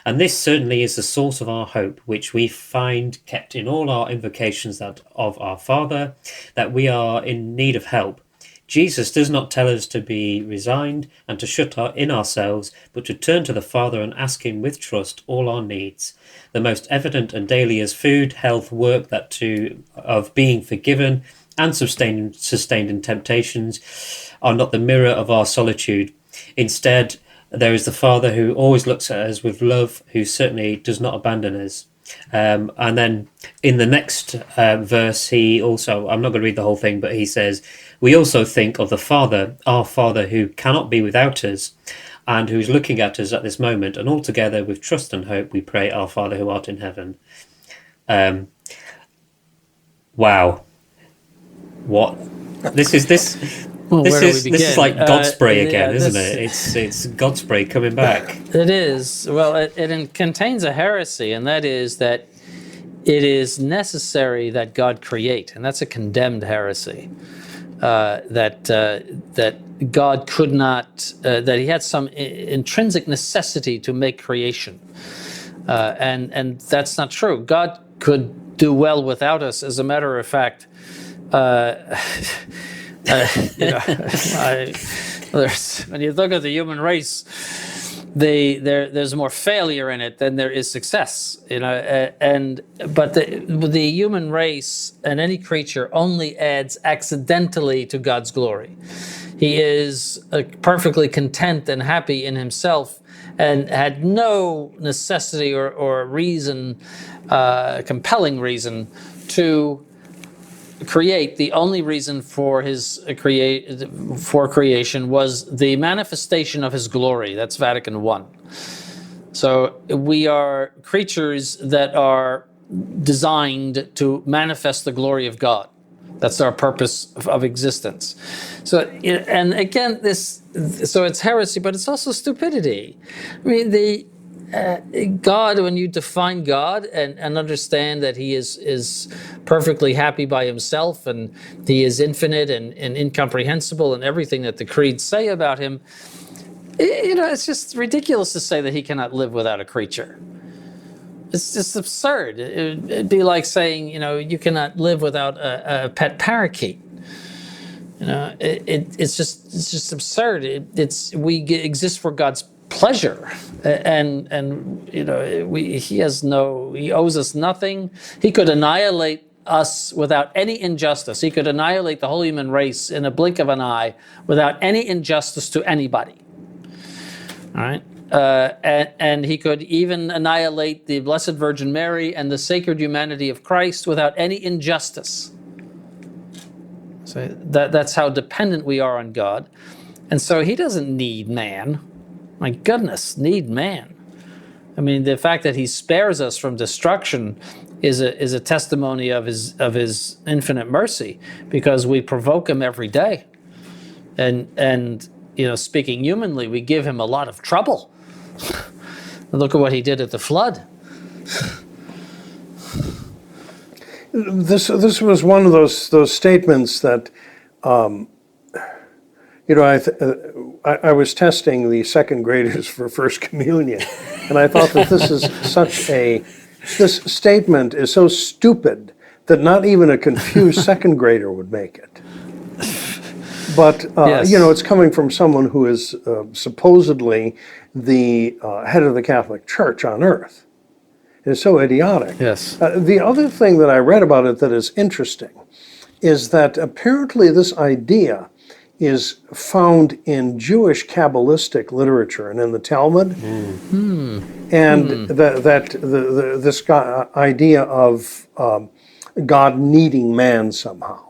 And this certainly is the source of our hope, which we find kept in all our invocations of our Father, that we are in need of help. Jesus does not tell us to be resigned and to shut in ourselves, but to turn to the Father and ask him with trust all our needs. The most evident and daily as food, health, work, of being forgiven and sustained in temptations are not the mirror of our solitude. Instead, there is the Father who always looks at us with love, who certainly does not abandon us." And then in the next verse, he also, I'm not going to read the whole thing, but he says, "We also think of the Father, our Father, who cannot be without us, and who's looking at us at this moment, and altogether with trust and hope we pray, Our Father who art in heaven." Wow. What? This Well, where do we This begin? is like Godspray again, Yeah, isn't it? It's Godspray coming back. It is. Well, it contains a heresy, and that is that it is necessary that God create, and that's a condemned heresy. That God could not, that he had some intrinsic necessity to make creation, and that's not true. God could do well without us. As a matter of fact, when you look at the human race, there's more failure in it than there is success, but the human race and any creature only adds accidentally to God's glory. He is perfectly content and happy in himself, and had no necessity or reason, compelling reason, to create. The only reason for his creation was the manifestation of his glory. That's Vatican I. So we are creatures that are designed to manifest the glory of God. That's our purpose of existence. So, and again, so it's heresy, but it's also stupidity. I mean, God, when you define God and understand that he is perfectly happy by himself, and he is infinite and incomprehensible, and everything that the creeds say about him, it's just ridiculous to say that he cannot live without a creature. It's just absurd. It'd be like saying, you cannot live without a pet parakeet. It's just absurd. We exist for God's pleasure, and he owes us nothing. He could annihilate us without any injustice. He could annihilate the whole human race in a blink of an eye without any injustice to anybody. All right. And he could even annihilate the Blessed Virgin Mary and the sacred humanity of Christ without any injustice. So that's how dependent we are on God. And so he doesn't need man. My goodness, need man. I mean, the fact that he spares us from destruction is a testimony of his infinite mercy, because we provoke him every day. And speaking humanly, we give him a lot of trouble. Look at what he did at the flood. This was one of those statements that, I was testing the second graders for First Communion, and I thought that this statement is so stupid that not even a confused second grader would make it. But, Yes. It's coming from someone who is supposedly the head of the Catholic Church on earth. It's so idiotic. Yes. The other thing that I read about it that is interesting is that apparently this idea is found in Jewish Kabbalistic literature and in the Talmud. And this idea of God needing man somehow.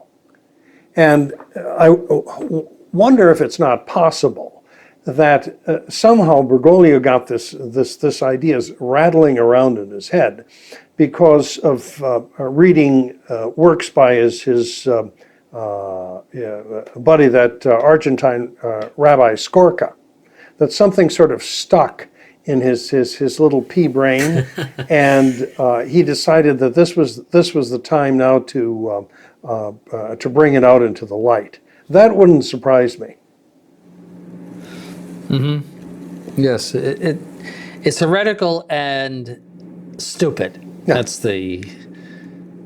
And I wonder if it's not possible that somehow Bergoglio got this idea rattling around in his head because of reading works by his buddy, that Argentine Rabbi Skorka, that something sort of stuck in his little pea brain, and he decided that this was the time now to bring it out into the light. That wouldn't surprise me. Yes, it's heretical and stupid. Yeah. That's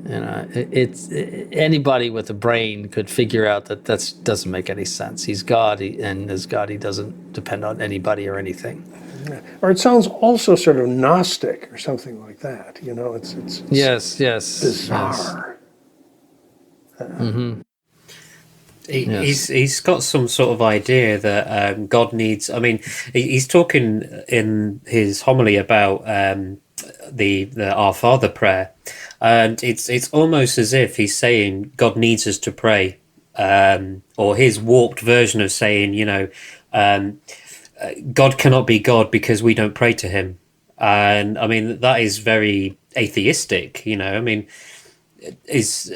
it's anybody with a brain could figure out that doesn't make any sense. He's God, and as God, he doesn't depend on anybody or anything. Or it sounds also sort of Gnostic or something like that. It's Yes. bizarre. He's got some sort of idea that God needs. I mean, he's talking in his homily about the Our Father prayer, and it's almost as if he's saying God needs us to pray, or his warped version of saying, God cannot be God because we don't pray to him. And I mean, that is very atheistic. I mean, is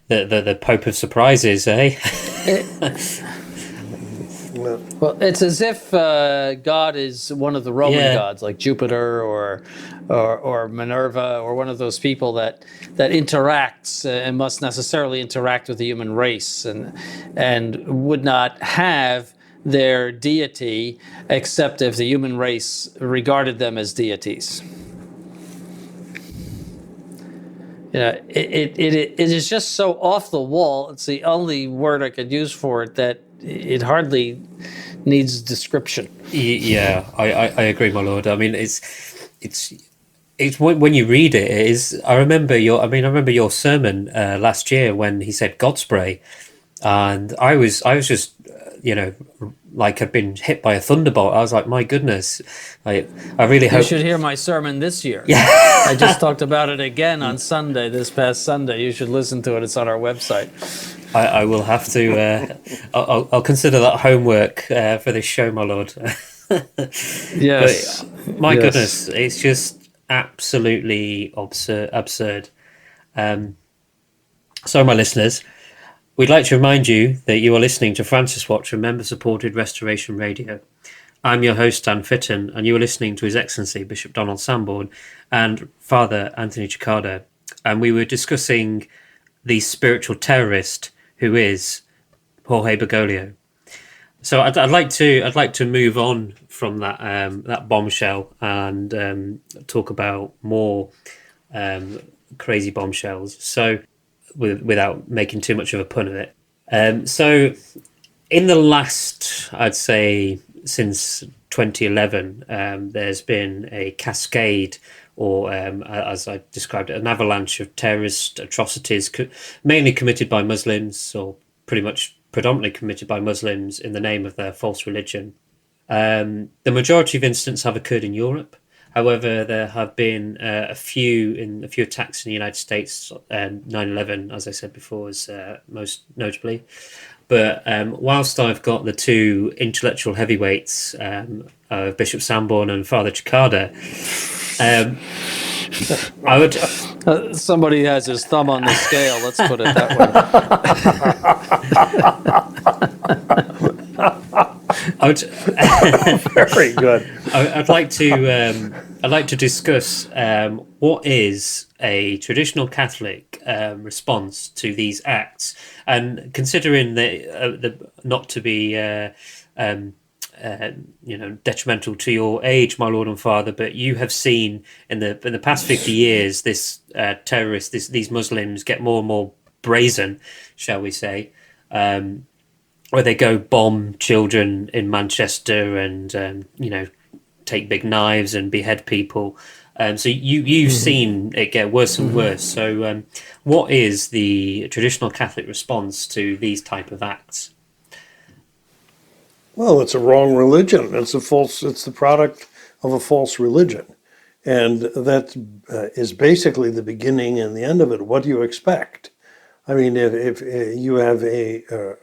the Pope of Surprises, eh? Well, it's as if God is one of the Roman gods, like Jupiter or Minerva, or one of those people that interacts and must necessarily interact with the human race, and would not have their deity except if the human race regarded them as deities. It is just so off the wall. It's the only word I could use for it, that it hardly needs description. Yeah, I agree, my lord. I mean, it's when you read it, it is. I remember your sermon last year when he said God spray, and I was just like I'd been hit by a thunderbolt. I was like, my goodness, I really hope You should hear my sermon this year. Yeah. I just talked about it again on Sunday, this past Sunday. You should listen to it. It's on our website. I will have to. I'll consider that homework for this show, my lord. Yes. But, my goodness, it's just absolutely absurd. So, my listeners, we'd like to remind you that you are listening to Francis Watch from member-supported Restoration Radio. I'm your host, Dan Fitton, and you are listening to His Excellency Bishop Donald Sanborn and Father Anthony Cekada. And we were discussing the spiritual terrorist who is Jorge Bergoglio. So I'd like to move on from that bombshell and talk about more crazy bombshells. So without making too much of a pun of it. So in the last, I'd say, since 2011, there's been a cascade, or as I described it, an avalanche of terrorist atrocities, mainly committed by Muslims, or predominantly committed by Muslims in the name of their false religion. The majority of incidents have occurred in Europe. However, there have been a few attacks in the United States. 9/11, as I said before, is most notably. But whilst I've got the two intellectual heavyweights, Bishop Sanborn and Father Cekada, I would. Somebody has his thumb on the scale. Let's put it that way. Very good. I'd like to discuss what is a traditional Catholic response to these acts, and considering the not to be detrimental to your age, my Lord and Father, but you have seen in the past 50 years this terrorists, these Muslims get more and more brazen, shall we say. Where they go bomb children in Manchester and take big knives and behead people. So you've seen it get worse and worse. So what is the traditional Catholic response to these type of acts? Well, it's a wrong religion. It's the product of a false religion. And that is basically the beginning and the end of it. What do you expect? I mean, if you have a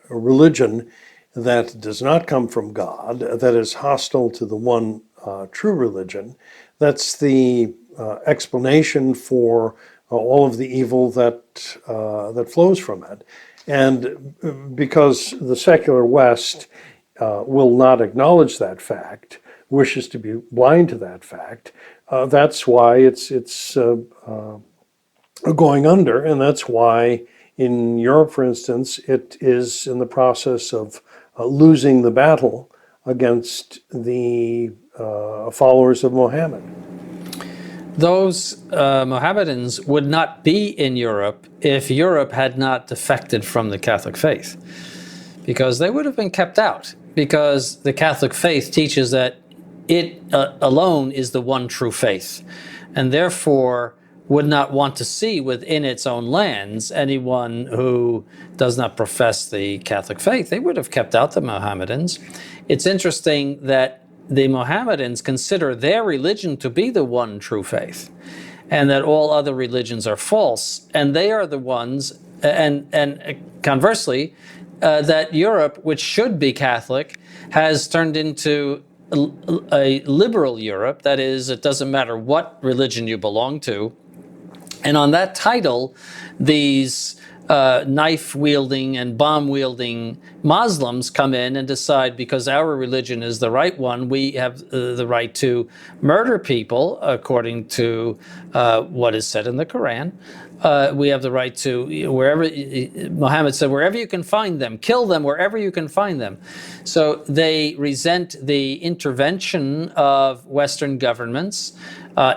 religion that does not come from God, that is hostile to the one true religion, that's the explanation for all of the evil that flows from it. And because the secular West will not acknowledge that fact, wishes to be blind to that fact, that's why it's going under, and that's why in Europe, for instance, it is in the process of losing the battle against the followers of Mohammed. Those Mohammedans would not be in Europe if Europe had not defected from the Catholic faith, because they would have been kept out, because the Catholic faith teaches that it alone is the one true faith, and therefore would not want to see within its own lands anyone who does not profess the Catholic faith. They would have kept out the Mohammedans. It's interesting that the Mohammedans consider their religion to be the one true faith, and that all other religions are false, and they are the ones, and conversely, that Europe, which should be Catholic, has turned into a liberal Europe. That is, it doesn't matter what religion you belong to. And on that title, these knife-wielding and bomb-wielding Muslims come in and decide, because our religion is the right one, we have the right to murder people according to what is said in the Quran. We have the right to, wherever, Muhammad said, wherever you can find them, kill them wherever you can find them. So they resent the intervention of Western governments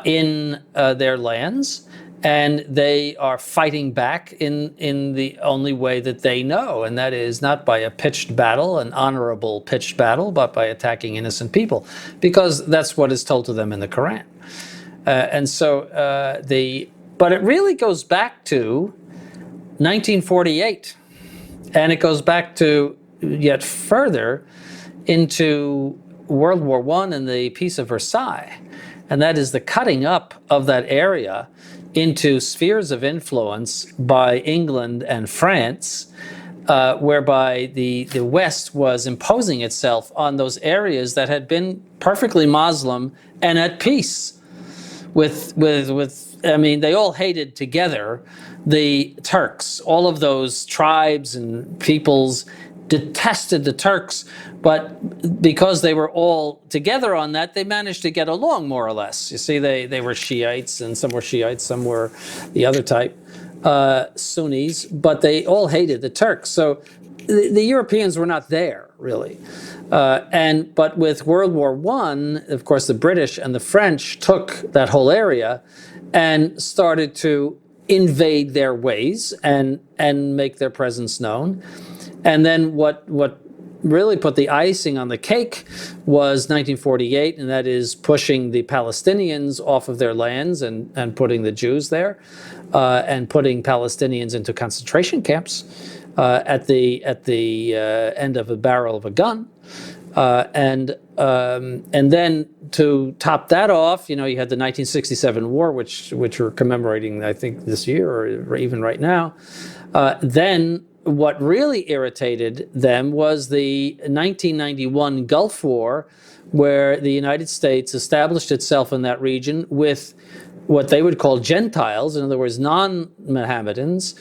in their lands, and they are fighting back in the only way that they know, and that is not by a pitched battle, an honorable pitched battle, but by attacking innocent people, because that's what is told to them in the Quran. But it really goes back to 1948, and it goes back to yet further into World War I and the Peace of Versailles, and that is the cutting up of that area into spheres of influence by England and France, whereby the West was imposing itself on those areas that had been perfectly Muslim and at peace with I mean, they all hated together the Turks. All of those tribes and peoples detested the Turks, but because they were all together on that, they managed to get along more or less. You see, they were Shiites, and some were Shiites, some were the other type, Sunnis, but they all hated the Turks. So the Europeans were not there, really. But with World War I, of course, the British and the French took that whole area and started to invade their ways and make their presence known. And then what really put the icing on the cake was 1948, and that is pushing the Palestinians off of their lands and putting the Jews there, and putting Palestinians into concentration camps at the end of a barrel of a gun. And then to top that off, you know, you had the 1967 war, which we're commemorating, I think, this year or even right now. Then what really irritated them was the 1991 Gulf War, where the United States established itself in that region with what they would call Gentiles, in other words, non-Mohammedans,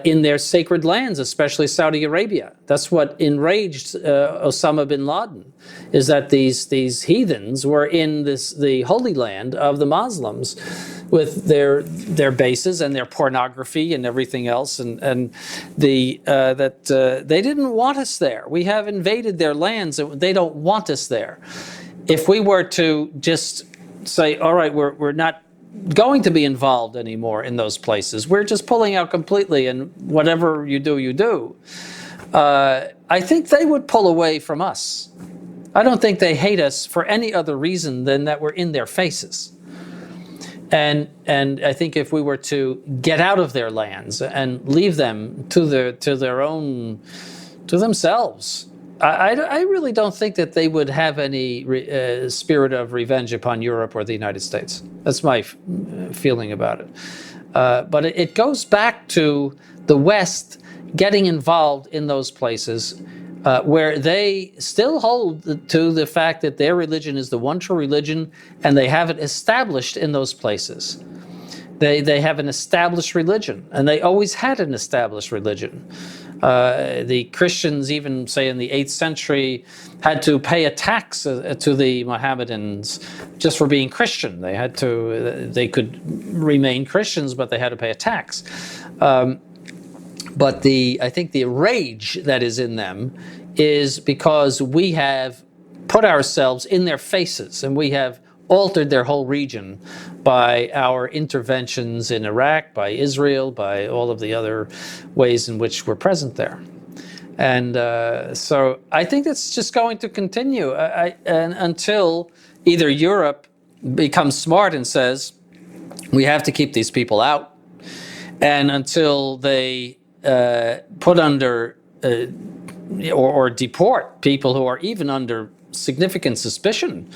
in their sacred lands, especially Saudi Arabia. That's what enraged Osama bin Laden, is that these heathens were in the Holy Land of the Muslims with their bases and their pornography and everything else, and they didn't want us there. We have invaded their lands, and they don't want us there. If we were to just say, all right, we're not going to be involved anymore in those places, we're just pulling out completely, and whatever you do, you do, I think they would pull away from us. I don't think they hate us for any other reason than that we're in their faces. And I think if we were to get out of their lands and leave them to themselves, I really don't think that they would have any spirit of revenge upon Europe or the United States. That's my feeling about it. But it goes back to the West getting involved in those places where they still hold to the fact that their religion is the one true religion, and they have it established in those places. They have an established religion, and they always had an established religion. The Christians, even say in the 8th century, had to pay a tax to the Mohammedans just for being Christian. They could remain Christians, but they had to pay a tax. But I think the rage that is in them is because we have put ourselves in their faces, and we have altered their whole region by our interventions in Iraq, by Israel, by all of the other ways in which we're present there. And so I think that's just going to continue and until either Europe becomes smart and says, we have to keep these people out, and until they put under or deport people who are even under significant suspicion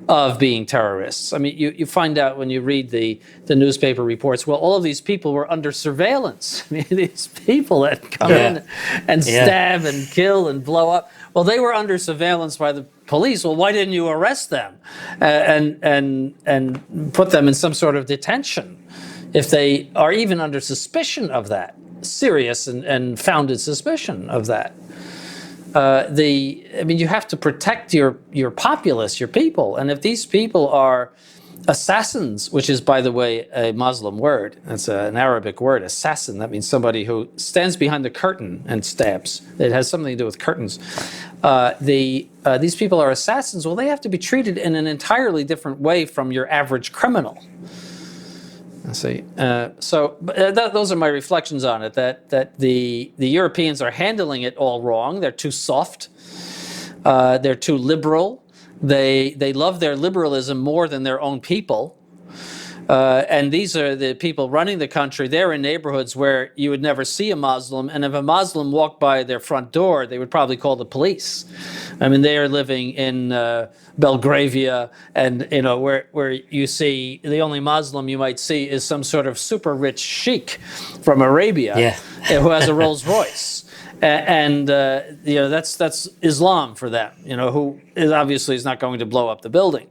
of being terrorists. I mean, you find out when you read the newspaper reports, well, all of these people were under surveillance. I mean, these people that come in and stab and kill and blow up, well, they were under surveillance by the police. Well, why didn't you arrest them and put them in some sort of detention if they are even under suspicion of that? serious and founded suspicion of that. You have to protect your populace, your people, and if these people are assassins, which is, by the way, a Muslim word, it's an Arabic word, assassin. That means somebody who stands behind the curtain and stabs. It has something to do with curtains. These people are assassins. Well, they have to be treated in an entirely different way from your average criminal. I see. Those are my reflections on it. That the Europeans are handling it all wrong. They're too soft. They're too liberal. They love their liberalism more than their own people. And these are the people running the country. They're in neighborhoods where you would never see a Muslim. And if a Muslim walked by their front door, they would probably call the police. I mean, they are living in Belgravia, and where you see the only Muslim you might see is some sort of super rich sheikh from Arabia who has a Rolls Royce. That's Islam for them, who is obviously is not going to blow up the building.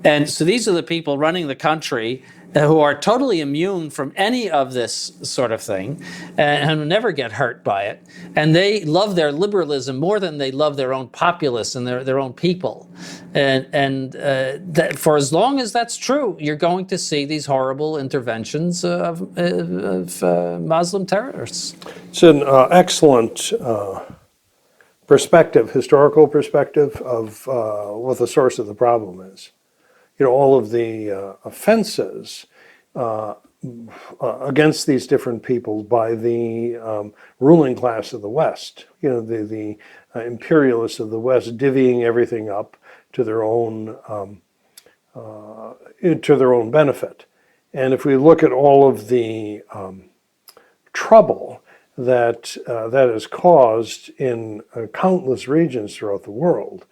And so these are the people running the country who are totally immune from any of this sort of thing and who never get hurt by it. And they love their liberalism more than they love their own populace and their own people. And that for as long as that's true, you're going to see these horrible interventions of Muslim terrorists. It's an excellent perspective, historical perspective of what the source of the problem is. All of the offenses against these different people by the ruling class of the West, the imperialists of the West divvying everything up to their own benefit. And if we look at all of the trouble that is caused in countless regions throughout the world,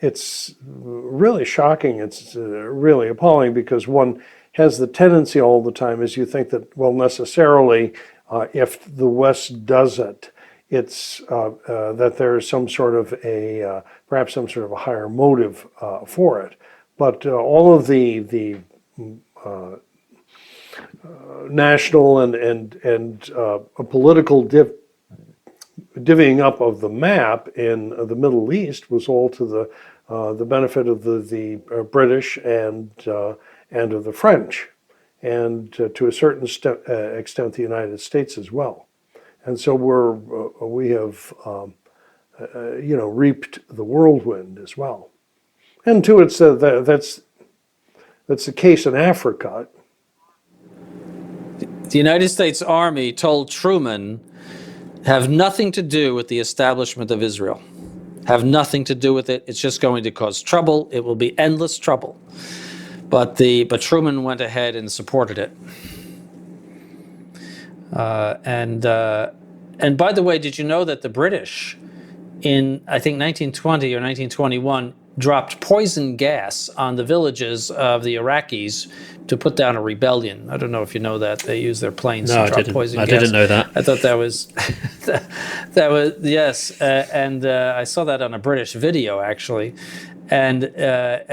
it's really shocking. It's really appalling, because one has the tendency all the time, as you think that, well, necessarily, if the West does it, it's that there is some sort of perhaps some sort of a higher motive for it. But all of the national and political divvying up of the map in the Middle East was all to the benefit of the British and of the French, and to a certain extent the United States as well. And so we have reaped the whirlwind as well. And too, it's that's the case in Africa. The United States Army told Truman, have nothing to do with the establishment of Israel. Have nothing to do with it. It's just going to cause trouble. It will be endless trouble. But Truman went ahead and supported it. And by the way, did you know that the British in, I think, 1920 or 1921 dropped poison gas on the villages of the Iraqis to put down a rebellion? I don't know if you know that. They used their planes to drop poison gas. I didn't know that. I thought that was, that was, yes. And I saw that on a British video, actually. And I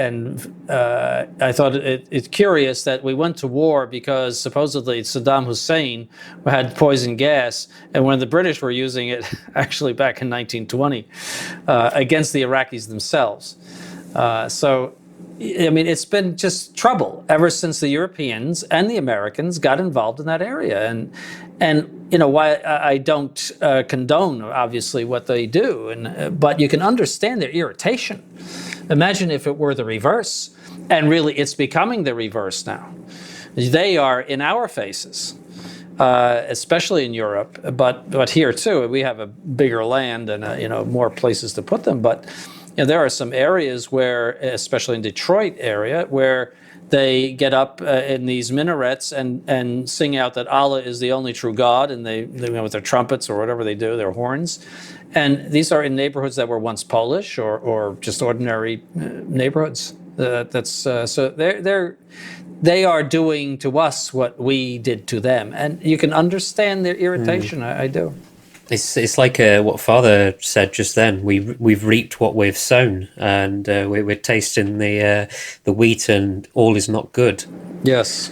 thought it's curious that we went to war because supposedly Saddam Hussein had poison gas, and when the British were using it actually back in 1920 against the Iraqis themselves. So, I mean, it's been just trouble ever since the Europeans and the Americans got involved in that area. And why I don't condone, obviously, what they do, but you can understand their irritation. Imagine if it were the reverse, and really it's becoming the reverse now. They are in our faces, especially in Europe, but here too. We have a bigger land and more places to put them. But there are some areas where, especially in Detroit area, where they get up in these minarets and sing out that Allah is the only true God, and they with their trumpets or whatever they do, their horns. And these are in neighborhoods that were once Polish or just ordinary neighborhoods. So they are doing to us what we did to them, and you can understand their irritation. I do. It's like what Father said just then. We've reaped what we've sown, and we're tasting the wheat, and all is not good. Yes.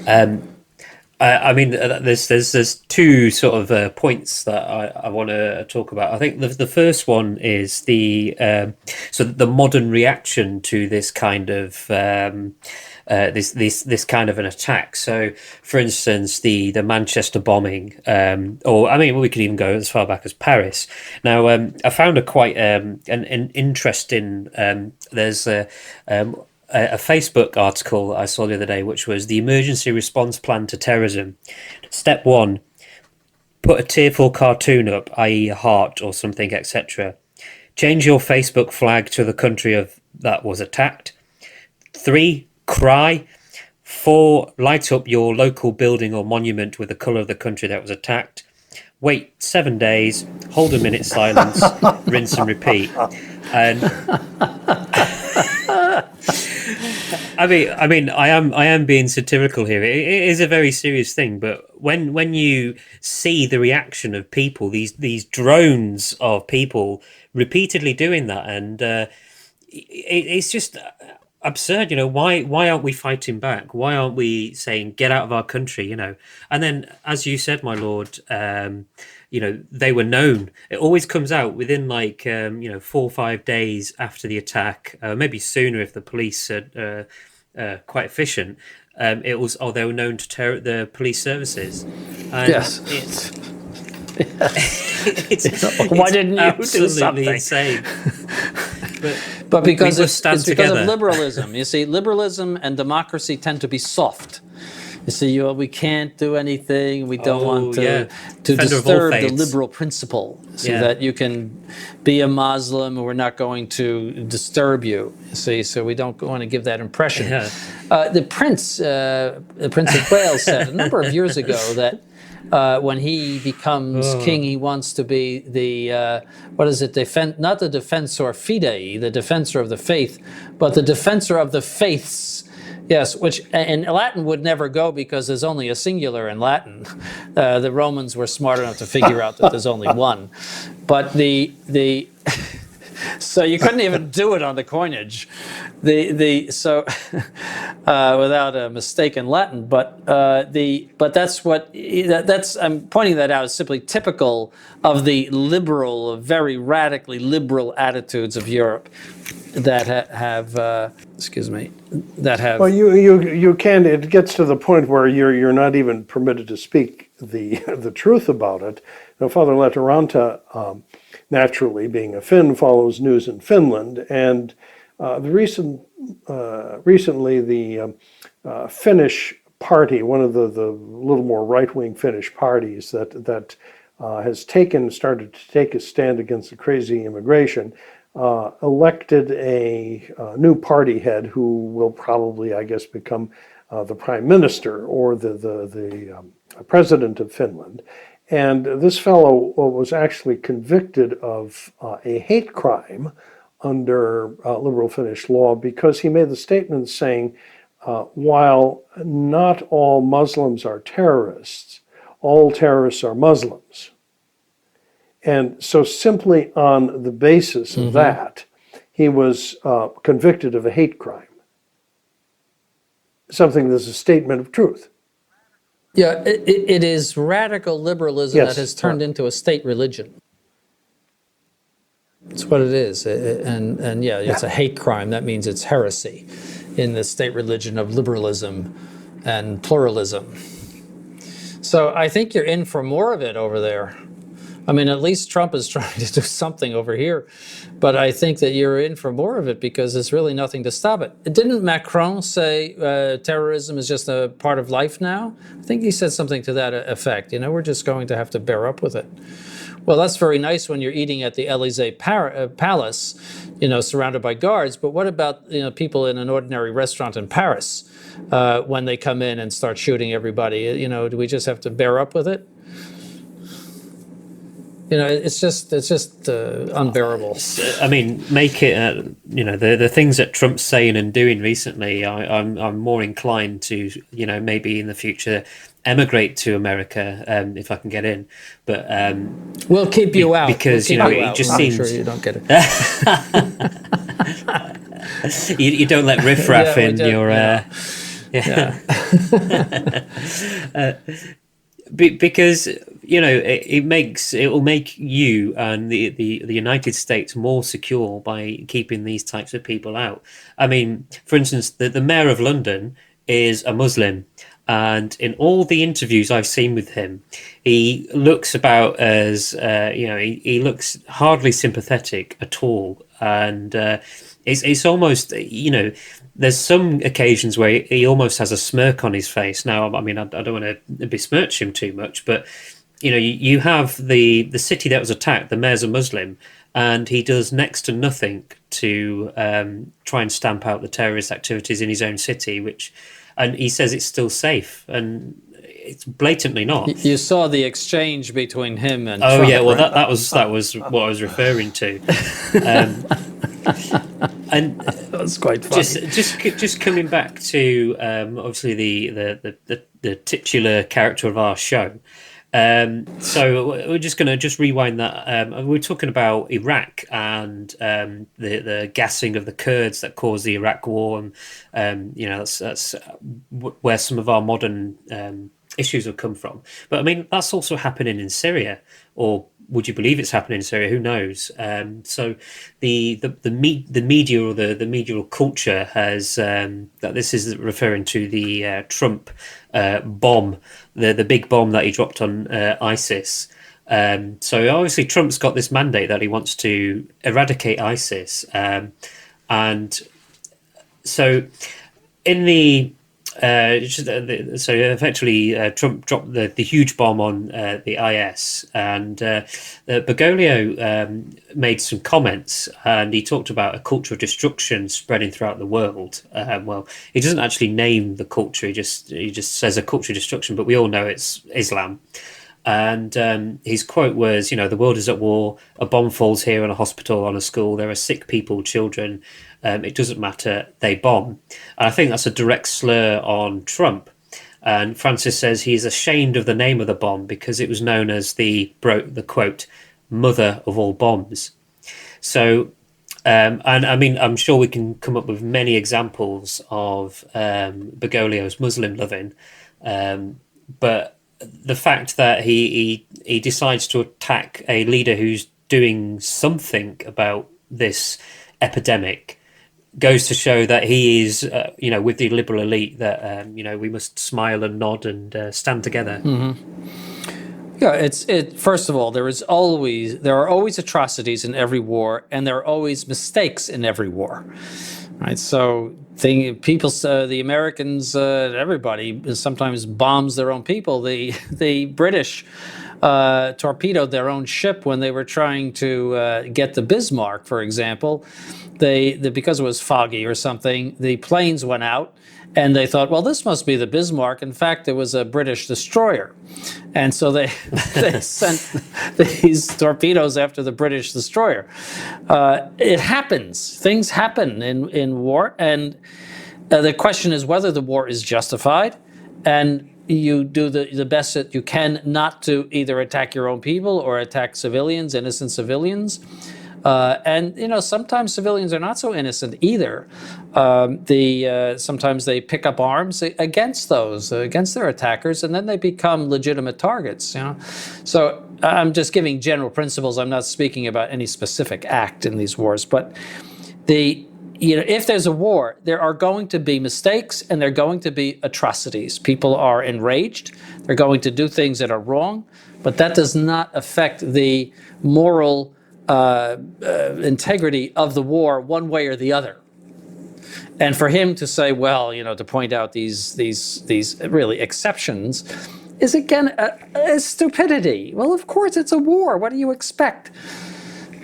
I mean, there's two sort of points that I want to talk about. I think the first one is the modern reaction to this kind of this kind of an attack. So, for instance, the Manchester bombing, or I mean, we could even go as far back as Paris. Now, I found a quite an interesting. There's a Facebook article I saw the other day, which was the emergency response plan to terrorism. Step 1, put a tearful cartoon up, i.e. a heart or something, etc. Change your Facebook flag to the country of that was attacked. 3, cry. 4, light up your local building or monument with the colour of the country that was attacked. Wait 7 days, hold a minute silence, rinse and repeat. And I am being satirical here. It is a very serious thing, but when you see the reaction of people, these drones of people repeatedly doing that, and it's just absurd. Why aren't we fighting back? Why aren't we saying get out of our country? And then, as you said, my lord, they were known. It always comes out within 4 or 5 days after the attack, maybe sooner if the police are quite efficient. It was they were known to the police services. And Yes. Why didn't you do something? Insane. But because we it's stand because together. of liberalism. You see, liberalism and democracy tend to be soft. You see, we can't do anything. We don't want to Defender of all disturb the faiths. liberal principle. See, Yeah. that you can be a Muslim and we're not going to disturb you. See, so we don't want to give that impression. Yeah. The Prince of Wales said a number of years ago that when he becomes king, he wants to be the not the defensor fidei, the defensor of the faith, but the defensor of the faiths. Yes, which in Latin would never go because there's only a singular in Latin. The Romans were smart enough to figure out that there's only one, but so you couldn't even do it on the coinage, without a mistake in Latin. But that's I'm pointing that out as simply typical of the liberal, very radically liberal attitudes of Europe that have Well, you can. It gets to the point where you're not even permitted to speak the truth about it. Now, Father Lateranta, naturally being a Finn, follows news in Finland, and recently the Finnish party, one of the little more right-wing Finnish parties that has started to take a stand against the crazy immigration. Elected a new party head who will probably, I guess, become the prime minister or the president of Finland. And this fellow was actually convicted of a hate crime under liberal Finnish law because he made the statement saying, while not all Muslims are terrorists, all terrorists are Muslims. And so simply on the basis of that, he was convicted of a hate crime. Something that's a statement of truth. Yeah, it is radical liberalism Yes. that has turned into a state religion. That's what it is. And it's a hate crime. That means it's heresy in the state religion of liberalism and pluralism. So I think you're in for more of it over there. I mean, at least Trump is trying to do something over here, but I think that you're in for more of it because there's really nothing to stop it. Didn't Macron say terrorism is just a part of life now? I think he said something to that effect. We're just going to have to bear up with it. Well, that's very nice when you're eating at the Élysée Palace, surrounded by guards. But what about people in an ordinary restaurant in Paris when they come in and start shooting everybody? Do we just have to bear up with it? It's just unbearable. I mean, make it. The things that Trump's saying and doing recently. I'm more inclined to, maybe in the future, emigrate to America if I can get in. But we'll keep you out because we'll it just seems sure you don't get it. you don't let riffraff in your. Yeah. Because it will make you and the United States more secure by keeping these types of people out. I mean, for instance, the mayor of London is a Muslim, and in all the interviews I've seen with him, he looks about as he looks hardly sympathetic at all, and it's almost there's some occasions where he almost has a smirk on his face. Now, I mean, I don't want to besmirch him too much, but you have the city that was attacked. The mayor's a Muslim, and he does next to nothing to try and stamp out the terrorist activities in his own city. And he says it's still safe, and it's blatantly not. You saw the exchange between him and oh Trump, yeah, well right? that was what I was referring to. And That's quite funny. just coming back to obviously the titular character of our show. So we're just going to rewind that. We're talking about Iraq and the gassing of the Kurds that caused the Iraq War, and that's where some of our modern issues have come from. But I mean, that's also happening in Syria, or would you believe it's happening in Syria? Who knows? So the media or the medial culture has that this is referring to the Trump bomb, the big bomb that he dropped on ISIS. So obviously Trump's got this mandate that he wants to eradicate ISIS, and so in the so effectively Trump dropped the huge bomb on the IS, and Bergoglio made some comments, and he talked about a culture of destruction spreading throughout the world. Well, he doesn't actually name the culture; he just says a culture of destruction, but we all know it's Islam. And his quote was, the world is at war. A bomb falls here on a hospital, on a school. There are sick people, children. It doesn't matter. They bomb. And I think that's a direct slur on Trump. And Francis says he's ashamed of the name of the bomb because it was known as the quote, mother of all bombs. So, and I mean, I'm sure we can come up with many examples of Bergoglio's Muslim loving. But the fact that he decides to attack a leader who's doing something about this epidemic goes to show that he is, with the liberal elite, that we must smile and nod and stand together. Mm-hmm. Yeah, first of all, there are always atrocities in every war, and there are always mistakes in every war. Right, so the Americans, everybody sometimes bombs their own people. The British torpedoed their own ship when they were trying to get the Bismarck, for example. Because it was foggy or something, the planes went out, and they thought, well, this must be the Bismarck. In fact, it was a British destroyer. And so they sent these torpedoes after the British destroyer. It happens. Things happen in war. And the question is whether the war is justified. And you do the best that you can not to either attack your own people or attack civilians, innocent civilians. And sometimes civilians are not so innocent either. Sometimes they pick up arms against their attackers, and then they become legitimate targets. So I'm just giving general principles. I'm not speaking about any specific act in these wars. But if there's a war, there are going to be mistakes and there are going to be atrocities. People are enraged. They're going to do things that are wrong, but that does not affect the moral integrity of the war one way or the other. And for him to say, well, to point out these really exceptions is again a stupidity. Well, of course it's a war. What do you expect?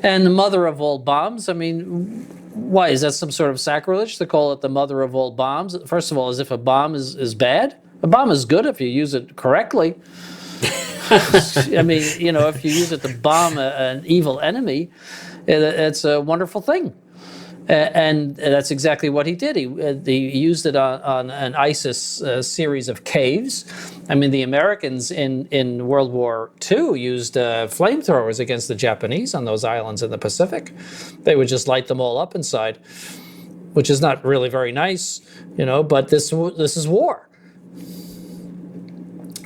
And the mother of all bombs, I mean, why is that some sort of sacrilege to call it the mother of all bombs? First of all, as if a bomb is bad. A bomb is good if you use it correctly. I mean, if you use it to bomb an evil enemy, it's a wonderful thing. And that's exactly what he did. He used it on an ISIS series of caves. I mean, the Americans in World War II used flamethrowers against the Japanese on those islands in the Pacific. They would just light them all up inside. which is not really very nice, but this is war.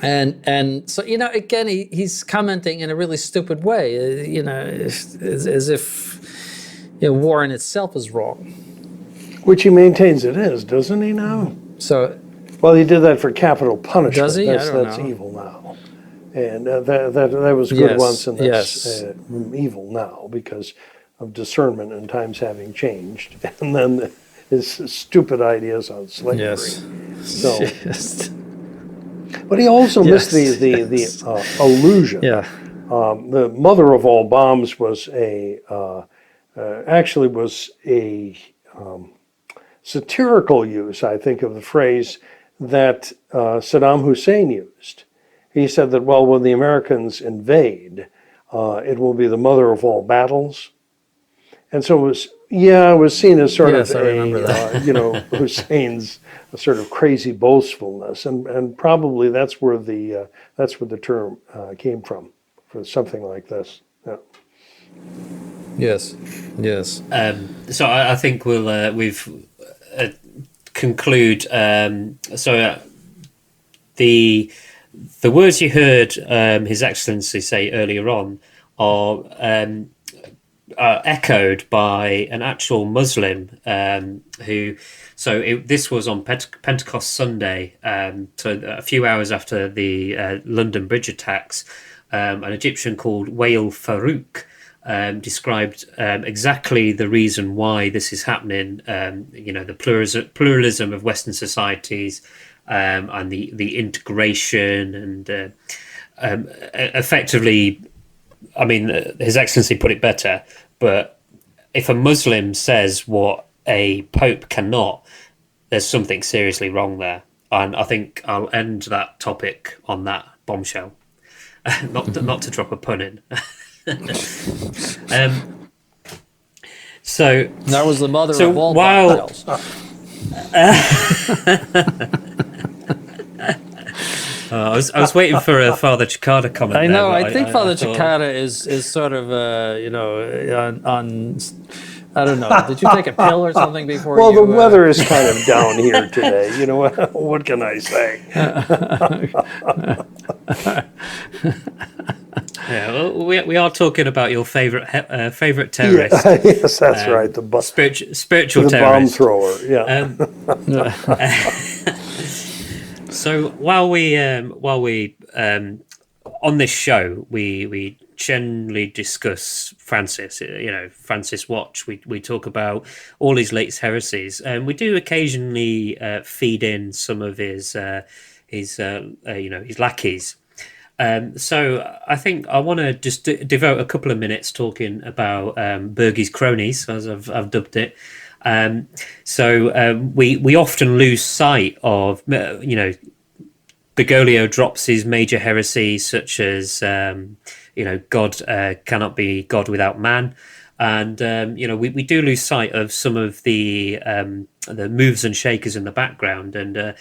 And so, again, he's commenting in a really stupid way, as if war in itself is wrong. Which he maintains it is, doesn't he now? So, well, he did that for capital punishment. Does he? That's, I don't that's know. evil now. And that was good Yes, once, and that's yes. evil now because of discernment and times having changed. And then his stupid ideas on slavery. yes. So, Yes. but he also missed Yes, the allusion. Yeah. The mother of all bombs was actually was a satirical use, I think, of the phrase that Saddam Hussein used. He said that, well, when the Americans invade, it will be the mother of all battles. And so it was seen as sort Yes, of I remember that. Hussein's sort of crazy boastfulness, and probably that's where the term came from for something like this. Yeah. Yes. Yes. So I think we've conclude. The words you heard His Excellency say earlier on are echoed by an actual Muslim who. So this was on Pentecost Sunday, so a few hours after the London Bridge attacks. An Egyptian called Wael Farouk described exactly the reason why this is happening. The pluralism of Western societies and the integration and effectively. I mean, His Excellency put it better, but if a Muslim says what a Pope cannot, there's something seriously wrong there. And I think I'll end that topic on that bombshell. not to drop a pun in. So That was the mother of all while battles. I was waiting for a Father Cekada comment. I know. there, I think Father thought- Cekada is sort of on. I don't know. Did you take a pill or something before? Well, you, the weather is kind of down here today. You know what can I say? Yeah, well, we are talking about your favorite terrorist, Yes, that's right. The spiritual bomb terrorist. thrower. Yeah. So while we on this show we generally discuss Francis. Francis Watch. We talk about all his latest heresies, and we do occasionally feed in some of his lackeys. So I think I want to just devote a couple of minutes talking about Bergie's cronies, as I've dubbed it. We often lose sight of, Bergoglio drops his major heresies such as, God cannot be God without man. And, we do lose sight of some of the movers and shakers in the background and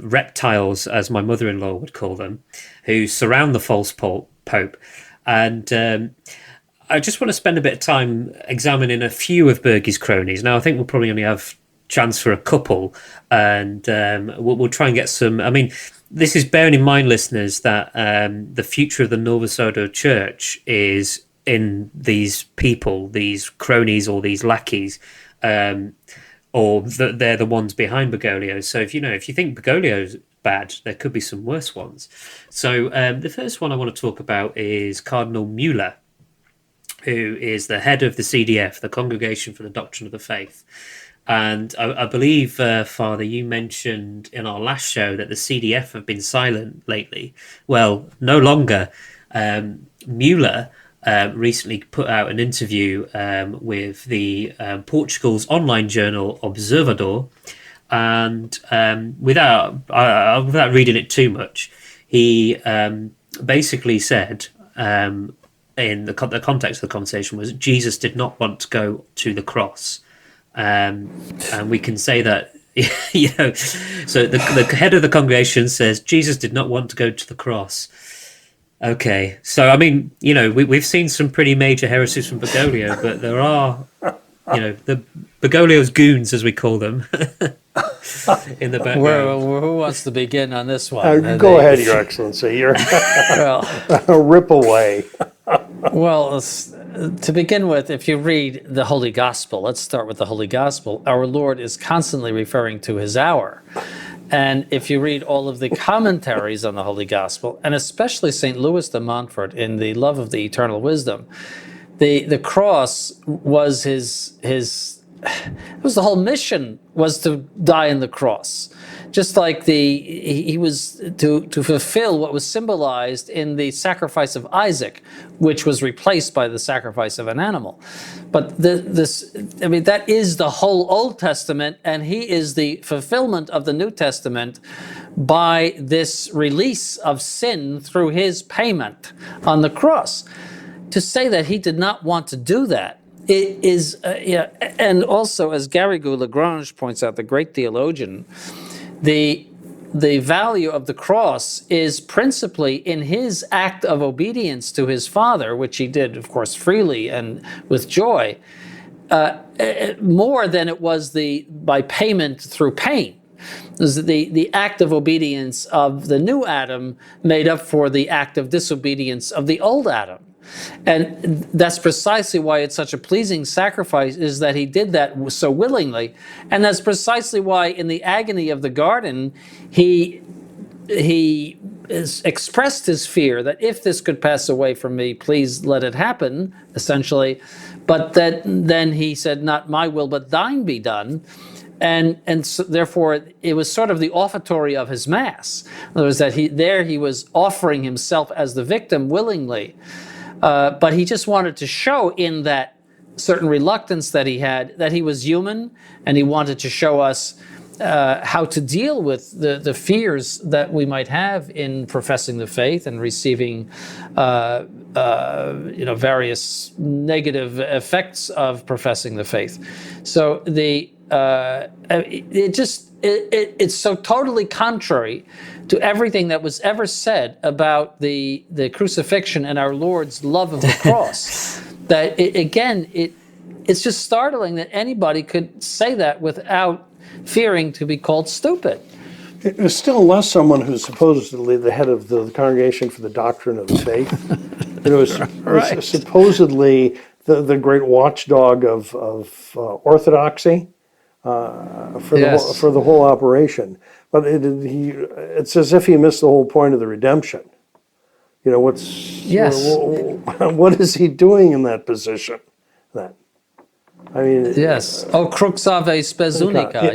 reptiles, as my mother-in-law would call them, who surround the false Pope. And I just want to spend a bit of time examining a few of Bergie's cronies. Now, I think we'll probably only have chance for a couple, and we'll try and get some. I mean, this is bearing in mind, listeners, that the future of the Novus Ordo Church is in these people, these cronies or these lackeys, or they're the ones behind Bergoglio. So if you think Bergoglio's bad, there could be some worse ones. So the first one I want to talk about is Cardinal Mueller, who is the head of the CDF, the Congregation for the Doctrine of the Faith. And I believe, Father, you mentioned in our last show that the CDF have been silent lately. Well, no longer. Mueller recently put out an interview with the Portugal's online journal Observador, and without reading it too much, he basically said, in the context of the conversation was, Jesus did not want to go to the cross. And we can say that, so the head of the congregation says Jesus did not want to go to the cross. Okay, so I mean, we've seen some pretty major heresies from Bergoglio, but there are, Bergoglio's goons, as we call them, in the background. Who wants to begin on this one? Go ahead, Your Excellency. You're rip away. Well, to begin with, if you read the Holy Gospel, let's start with the Holy Gospel. Our Lord is constantly referring to his hour. And if you read all of the commentaries on the Holy Gospel, and especially St. Louis de Montfort in The Love of the Eternal Wisdom, the cross was it was the whole mission, was to die on the cross. Just like he was to fulfill what was symbolized in the sacrifice of Isaac, which was replaced by the sacrifice of an animal. But that is the whole Old Testament, and he is the fulfillment of the New Testament by this release of sin through his payment on the cross. To say that he did not want to do that, it is, and also, as Garrigou-Lagrange points out, the great theologian, the value of the cross is principally in his act of obedience to his Father, which he did, of course, freely and with joy, more than it was by payment through pain. The act of obedience of the new Adam made up for the act of disobedience of the old Adam. And that's precisely why it's such a pleasing sacrifice, is that he did that so willingly. And that's precisely why in the agony of the garden, he expressed his fear that if this could pass away from me, please let it happen, essentially. But then he said, not my will, but thine be done. And so therefore, it was sort of the offertory of his Mass. In other words, that he was offering himself as the victim willingly. But he just wanted to show in that certain reluctance that he had, that he was human, and he wanted to show us how to deal with the fears that we might have in professing the faith and receiving various negative effects of professing the faith. So it's so totally contrary to everything that was ever said about the crucifixion and our Lord's love of the cross, that it's just startling that anybody could say that without fearing to be called stupid. It was still less someone who's supposedly the head of the Congregation for the Doctrine of the Faith. It was supposedly the great watchdog of orthodoxy. For the whole operation, but it's as if he missed the whole point of the redemption. What is he doing in that position? Yes. Crux ave spes unica.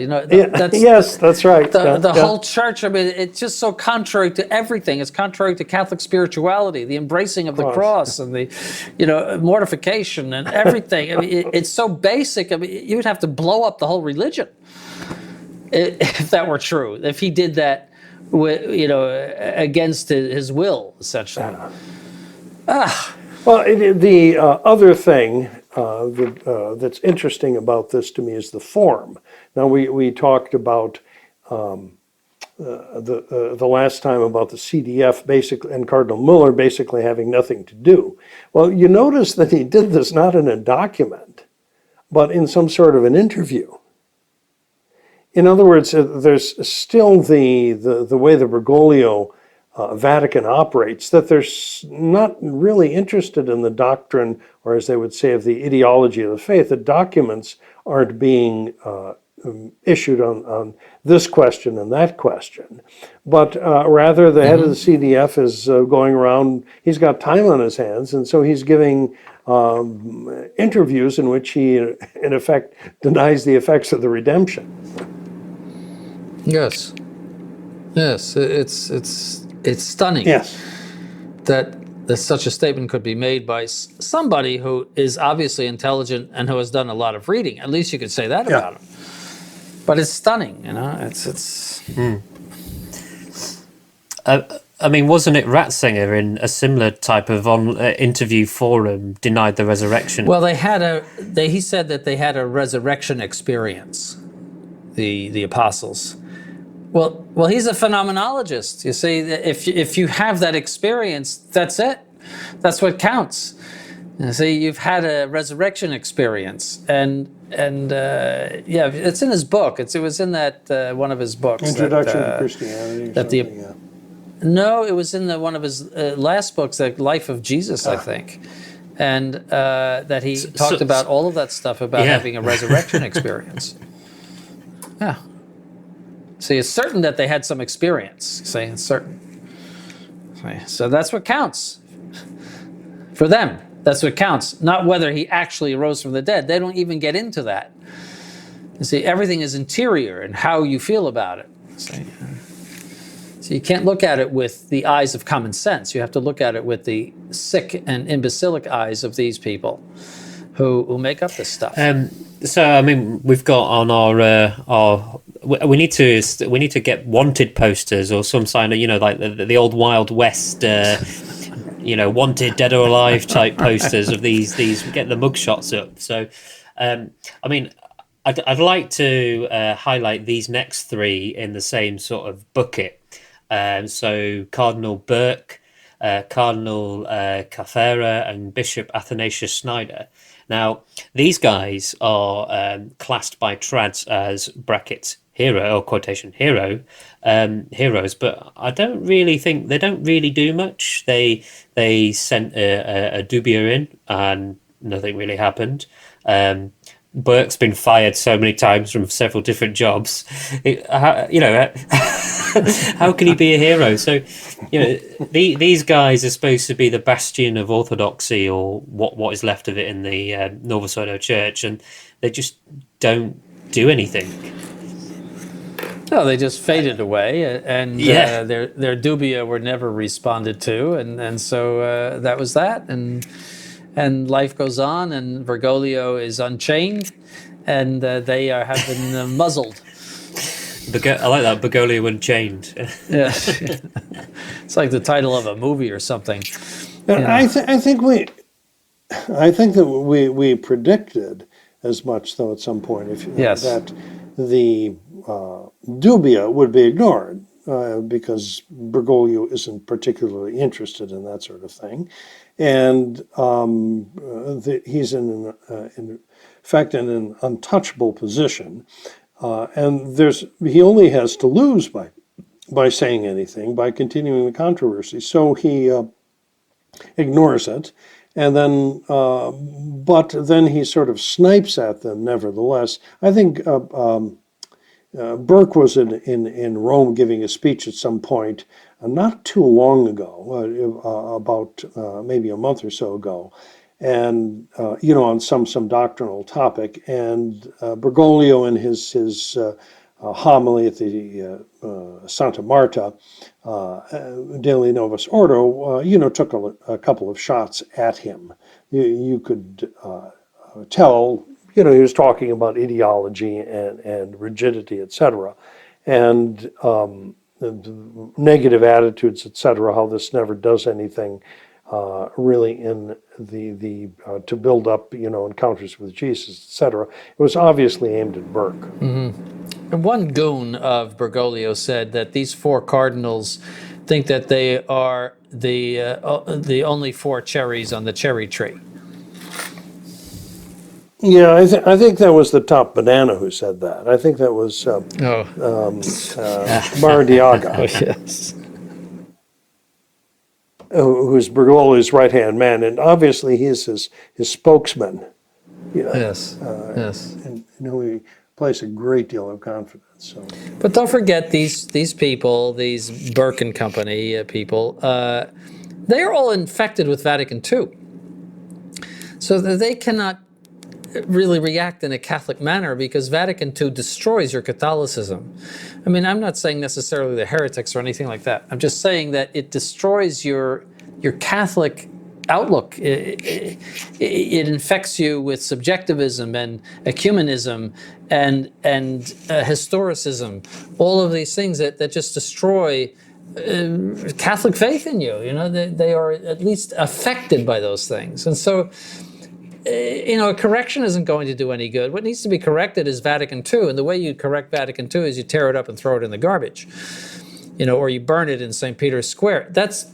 Yes, that's right. The whole church. It's just so contrary to everything. It's contrary to Catholic spirituality, the embracing of the cross and the, mortification and everything. It's so basic. You would have to blow up the whole religion if that were true. If he did that, against his will, essentially. Well, the other thing that's interesting about this to me is the form. Now, we talked about the last time about the CDF basically and Cardinal Muller basically having nothing to do. Well, you notice that he did this not in a document, but in some sort of an interview. In other words, there's still the way the Bergoglio Vatican operates, that they're not really interested in the doctrine, or as they would say, of the ideology of the faith. The documents aren't being issued on this question and that question, but rather the head of the CDF is going around, he's got time on his hands, and so he's giving interviews in which he, in effect, denies the effects of the redemption. Yes, it's stunning. Yes, that such a statement could be made by somebody who is obviously intelligent and who has done a lot of reading. At least you could say that about him. But it's stunning, It's. Wasn't it Ratzinger in a similar type of interview forum denied the resurrection? Well, he said that they had a resurrection experience, the apostles. Well, he's a phenomenologist. You see, if you have that experience, that's it. That's what counts. And see, you've had a resurrection experience, and yeah, it's in his book. It was in that one of his books. Introduction to Christianity or that the- something, yeah. No, it was in one of his last books, The Life of Jesus, I think. And that he talked about all of that stuff about having a resurrection experience. Yeah. See, it's certain that they had some experience. See, it's certain. See, so that's what counts for them. That's what counts, not whether he actually rose from the dead. They don't even get into that. You see, everything is interior and how you feel about it. See? So you can't look at it with the eyes of common sense. You have to look at it with the sick and imbecilic eyes of these people who make up this stuff. So I mean, we've got on our we need to get wanted posters or some sign of, like the old Wild West, wanted dead or alive type posters of these get the mugshots up. So, I mean, I'd like to highlight these next three in the same sort of bucket. So Cardinal Burke, Cardinal Cafera, and Bishop Athanasius Schneider. Now, these guys are classed by trads as brackets hero or quotation hero heroes, but I don't really think they don't really do much. They sent a dubia in and nothing really happened. Burke's been fired so many times from several different jobs. How can he be a hero? So, these guys are supposed to be the bastion of orthodoxy, or what is left of it in the Novus Ordo Church, and they just don't do anything. No, they just faded away, and their dubia were never responded to, and so that was that, and life goes on, and Bergoglio is unchained, and they have been muzzled. I like that, Bergoglio Unchained. Yeah, it's like the title of a movie or something. I think that we predicted as much, though, at some point, that the dubia would be ignored because Bergoglio isn't particularly interested in that sort of thing, and he's in fact in an untouchable position, and he only has to lose by saying anything, by continuing the controversy. So he ignores it, and then but then he sort of snipes at them nevertheless. I think Burke was in Rome giving a speech at some point not too long ago, about maybe a month or so ago, and on some doctrinal topic, and Bergoglio in his homily at the Santa Marta Daily Novus Ordo, took a couple of shots at him. You could tell, he was talking about ideology and rigidity, etc., and negative attitudes, etc., how this never does anything really in the to build up, encounters with Jesus, etc. It was obviously aimed at Burke. Mm-hmm. And one goon of Bergoglio said that these four cardinals think that they are the only four cherries on the cherry tree. Yeah, I think that was the top banana who said that. I think that was Maradiaga. Oh, yes. Who's Bergoglio's right-hand man, and obviously he's his spokesman. Yes, yes. And he places a great deal of confidence. So. But don't forget these people, these Burke and Company people, they are all infected with Vatican II. So that they cannot really react in a Catholic manner because Vatican II destroys your Catholicism. I mean, I'm not saying necessarily the heretics or anything like that. I'm just saying that it destroys your Catholic outlook. It infects you with subjectivism and ecumenism and historicism. All of these things that just destroy Catholic faith in you. They are at least affected by those things, and so. A correction isn't going to do any good. What needs to be corrected is Vatican II, and the way you correct Vatican II is you tear it up and throw it in the garbage. or you burn it in St. Peter's Square. That's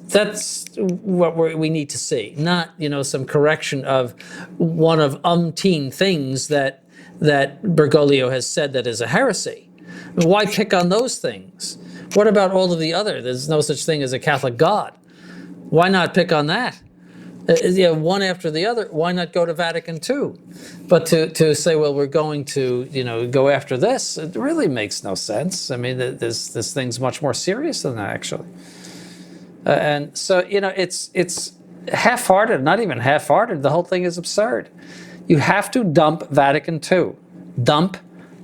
what we need to see, not some correction of one of umpteen things that Bergoglio has said that is a heresy. I mean, why pick on those things? What about all of the other? There's no such thing as a Catholic God. Why not pick on that? One after the other. Why not go to Vatican II? But to say, well, we're going to go after this, it really makes no sense. I mean, this thing's much more serious than that, actually. And so it's half-hearted, not even half-hearted. The whole thing is absurd. You have to dump Vatican II. Dump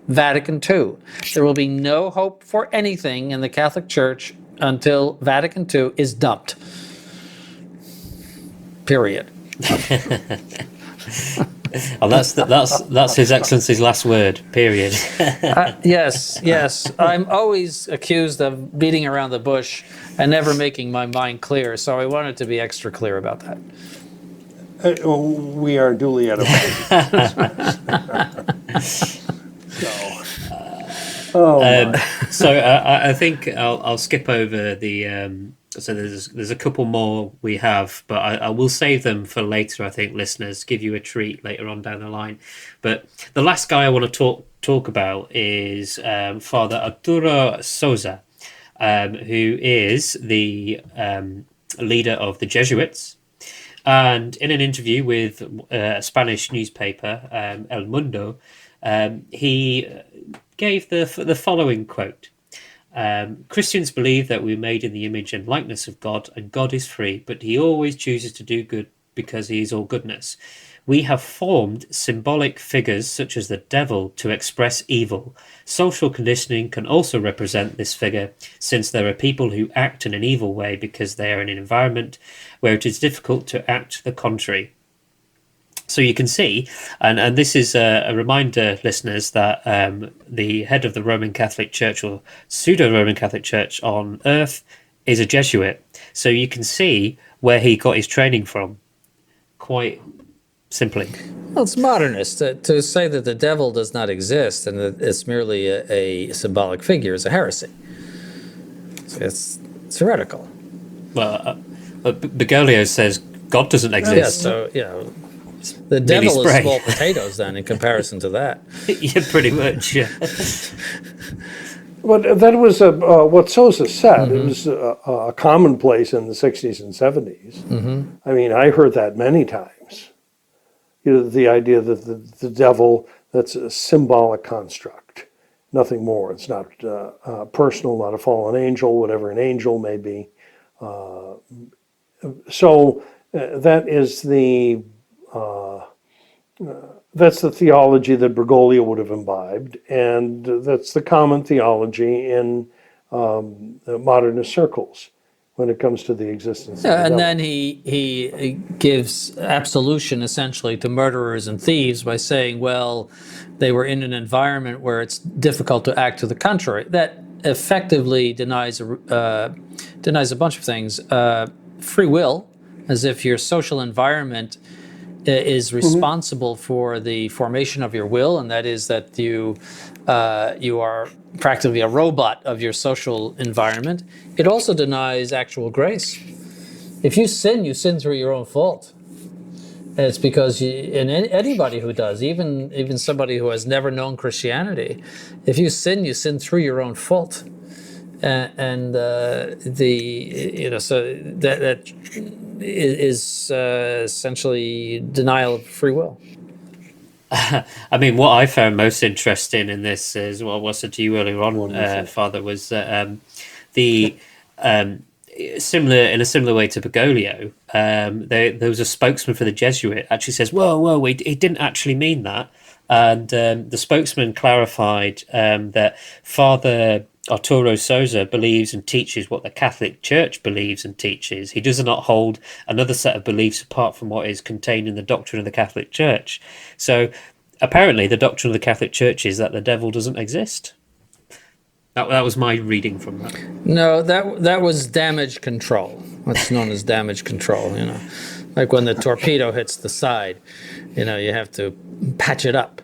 Vatican II. There will be no hope for anything in the Catholic Church until Vatican II is dumped. Period. Oh, that's His Excellency's last word. Period. Yes. I'm always accused of beating around the bush and never making my mind clear. So I wanted to be extra clear about that. We are duly at a So I think I'll skip over the. So there's a couple more we have, but I will save them for later. I think listeners, give you a treat later on down the line. But the last guy I want to talk about is Father Arturo Souza, who is the leader of the Jesuits. And in an interview with a Spanish newspaper, El Mundo, he gave the following quote. Christians believe that we're made in the image and likeness of God, and God is free, but he always chooses to do good because he is all goodness. We have formed symbolic figures such as the devil to express evil. Social conditioning can also represent this figure, since there are people who act in an evil way because they are in an environment where it is difficult to act the contrary. So you can see, and this is a reminder, listeners, that the head of the Roman Catholic Church, or pseudo-Roman Catholic Church on earth, is a Jesuit. So you can see where he got his training from, quite simply. Well, it's modernist. To say that the devil does not exist and that it's merely a symbolic figure is a heresy. It's heretical. Well, Bergoglio says God doesn't exist. The devil is small potatoes then in comparison to that. Yeah, pretty much. Yeah. But that was what Sousa said. It was a commonplace in the 60s and 70s. I mean, I heard that many times. The idea that the devil, that's a symbolic construct, nothing more. It's not personal, not a fallen angel, whatever an angel may be. So that is that's the theology that Bergoglio would have imbibed, and that's the common theology in modernist circles when it comes to the existence of the devil. Then he gives absolution essentially to murderers and thieves by saying, well, they were in an environment where it's difficult to act to the contrary. That effectively denies a bunch of things. Free will, as if your social environment is responsible for the formation of your will, and that is that you are practically a robot of your social environment. It also denies actual grace. If you sin through your own fault. And it's because anybody who does, even somebody who has never known Christianity, if you sin through your own fault. So that is essentially denial of free will. I mean, what I found most interesting in this is what I said to you earlier on, Father, was that in a similar way to Bergoglio, there was a spokesman for the Jesuit actually says, whoa, he didn't actually mean that. And the spokesman clarified that Father Arturo Souza believes and teaches what the Catholic Church believes and teaches. He does not hold another set of beliefs apart from what is contained in the doctrine of the Catholic Church. So apparently the doctrine of the Catholic Church is that the devil doesn't exist. That was my reading from that. No, that was damage control. What's known as damage control, like when the torpedo hits the side, you have to patch it up.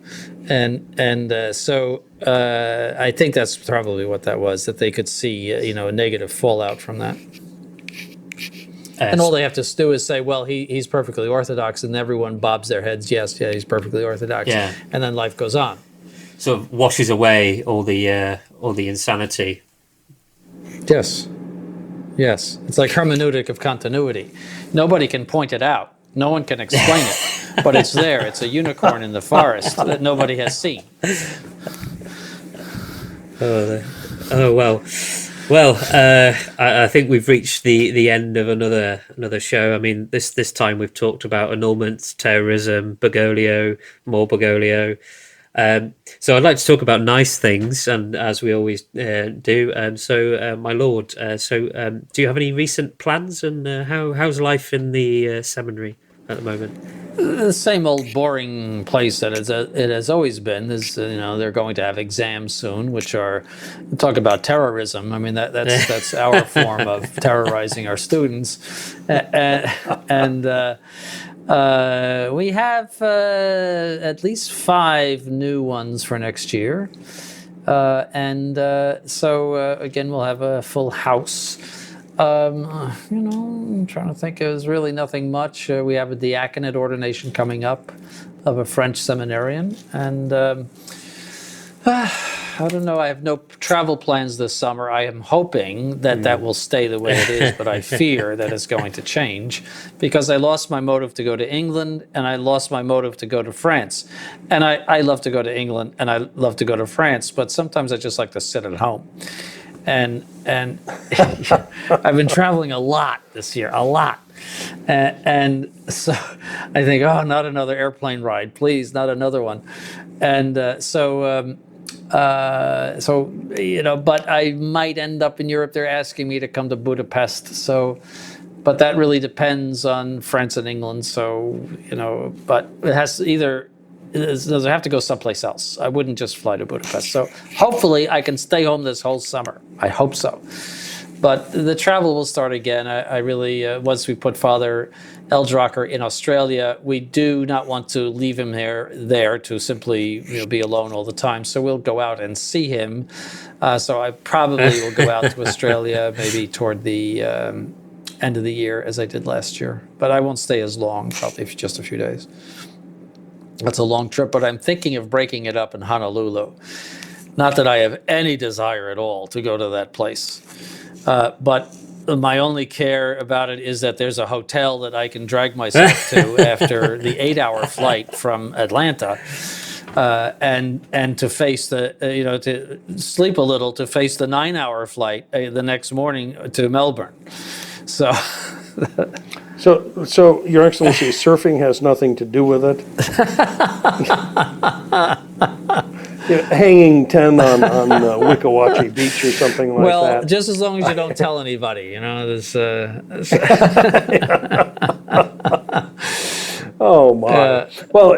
So I think that's probably what that was, that they could see, a negative fallout from that. And all they have to do is say, well, he's perfectly Orthodox, and everyone bobs their heads, yes, yeah, he's perfectly Orthodox. Yeah. And then life goes on. Sort of washes away all the insanity. Yes. Yes. It's like hermeneutic of continuity. Nobody can point it out. No one can explain it. But it's there. It's a unicorn in the forest that nobody has seen. Oh well. Well, I think we've reached the end of another show. I mean, this time we've talked about annulments, terrorism, Bergoglio, more Bergoglio. So I'd like to talk about nice things, and as we always do. So, my lord, do you have any recent plans, and how's life in the seminary at the moment? The same old boring place that it has always been. Is they're going to have exams soon, which are, talk about terrorism. I mean that's our form of terrorizing our students, and we have at least 5 new ones for next year, so again we'll have a full house. I'm trying to think. There's really nothing much. We have a diaconate ordination coming up of a French seminarian, and I don't know. I have no travel plans this summer. I am hoping that will stay the way it is, but I fear that it's going to change because I lost my motive to go to England, and I lost my motive to go to France. And I love to go to England, and I love to go to France, but sometimes I just like to sit at home. And I've been traveling a lot this year, a lot. And so I think, oh, not another airplane ride, please, not another one. And but I might end up in Europe. They're asking me to come to Budapest. So, but that really depends on France and England. So, but it has to either, does it have to go someplace else? I wouldn't just fly to Budapest. So hopefully I can stay home this whole summer. I hope so. But the travel will start again. I really, once we put Father Eldrocker in Australia, we do not want to leave him there to simply be alone all the time. So we'll go out and see him. So I probably will go out to Australia maybe toward the end of the year as I did last year. But I won't stay as long, probably for just a few days. That's a long trip, but I'm thinking of breaking it up in Honolulu. Not that I have any desire at all to go to that place. But my only care about it is that there's a hotel that I can drag myself to after the 8-hour flight from Atlanta, and to face to sleep a little to face the 9-hour flight the next morning to Melbourne. So. So, Your Excellency, surfing has nothing to do with it? Hanging 10 on Wickawattee Beach or something like that? Well, just as long as you don't tell anybody, Oh, my. Well,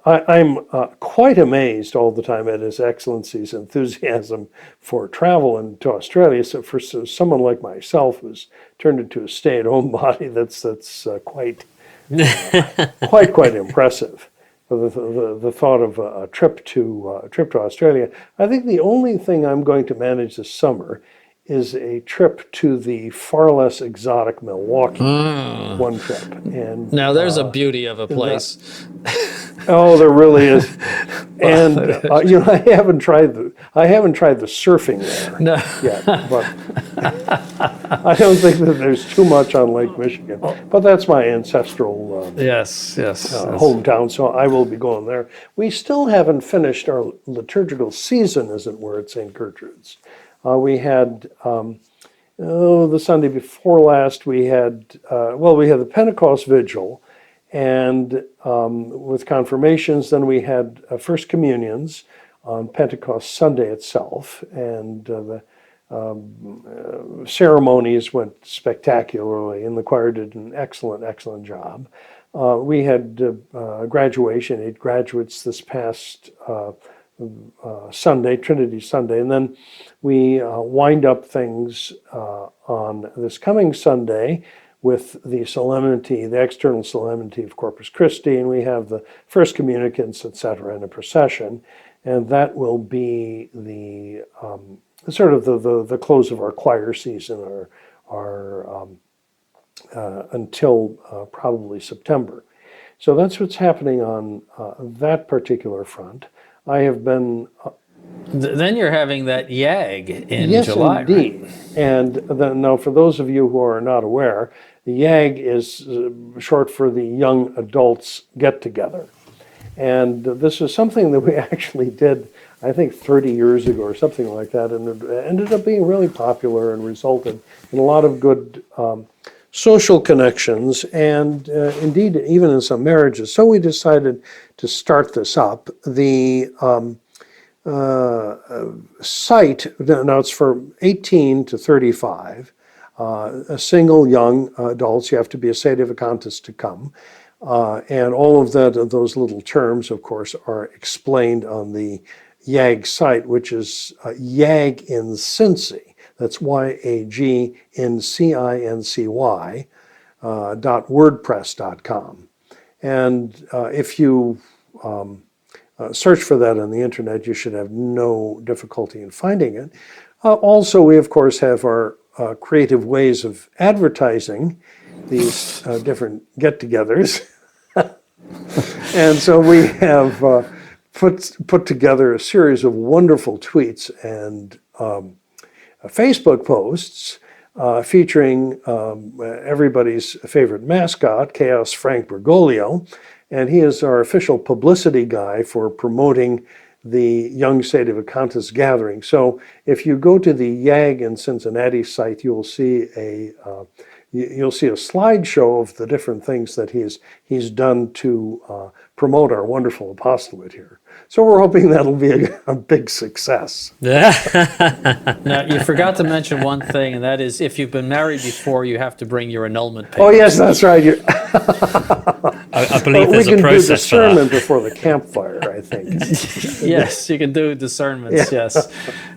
I'm quite amazed all the time at His Excellency's enthusiasm for travel into Australia. So for someone like myself who's turned into a stay-at-home body, that's quite impressive. The thought of a trip to Australia. I think the only thing I'm going to manage this summer is a trip to the far less exotic Milwaukee, one trip. And now there's a beauty of a place. Oh, there really is. And I haven't tried the surfing there yet, but I don't think that there's too much on Lake Michigan. But that's my ancestral hometown, so I will be going there. We still haven't finished our liturgical season, as it were, at St. Gertrude's. We had, the Sunday before last, we had the Pentecost Vigil, and with confirmations, then we had First Communions on Pentecost Sunday itself, and the ceremonies went spectacularly, and the choir did an excellent job. We had graduation, 8 graduates this past Sunday, Trinity Sunday, and then we wind up things on this coming Sunday with the solemnity, the external solemnity of Corpus Christi, and we have the first communicants, etc., in a procession, and that will be the sort of the close of our choir season, or until probably September. So that's what's happening on that particular front. I have been. Then you're having that YAG in Yes, July, indeed. right? And then, now, for those of you who are not aware, the YAG is short for the Young Adults Get Together. And this is something that we actually did, I think, 30 years ago or something like that. And it ended up being really popular and resulted in a lot of good social connections and indeed even in some marriages. So we decided to start this up. The site, now it's for 18 to 35, single young adults. You have to be a sedevacantist to come. And all of those little terms, of course, are explained on the YAG site, which is YAG in Cincy. That's YAG in CINCY .wordpress.com. And if you search for that on the internet, you should have no difficulty in finding it. Also, we, of course, have our creative ways of advertising these different get-togethers. And so we have put together a series of wonderful tweets and Facebook posts featuring everybody's favorite mascot, Chaos Frank Bergoglio, and he is our official publicity guy for promoting the Young Sedevacantist gathering. So if you go to the YAG in Cincinnati site, you'll see a slideshow of the different things that he's done to promote our wonderful apostolate here. So we're hoping that'll be a big success. Now, you forgot to mention one thing, and that is if you've been married before, you have to bring your annulment papers. Oh, yes, that's right. I believe there's a process for We can do discernment that. before the campfire, I think. Yes, you can do discernments, yes.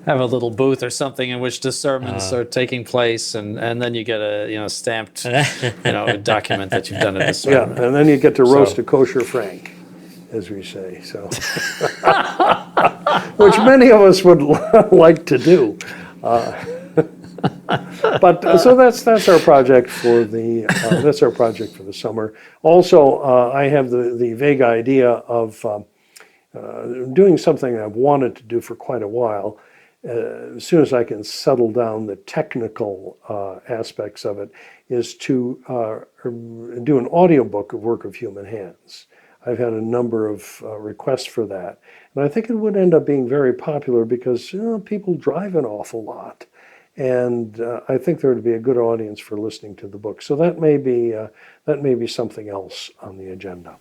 Have a little booth or something in which discernments are taking place, and then you get a stamped a document that you've done a discernment. Yeah, and then you get to roast a kosher Frank, as we say. So, which many of us would like to do. But so that's our project for the summer. Also, I have the vague idea of doing something I've wanted to do for quite a while. As soon as I can settle down the technical aspects of it, is to do an audiobook of Work of Human Hands. I've had a number of requests for that, and I think it would end up being very popular because people drive an awful lot. And I think there would be a good audience for listening to the book. So that may be something else on the agenda.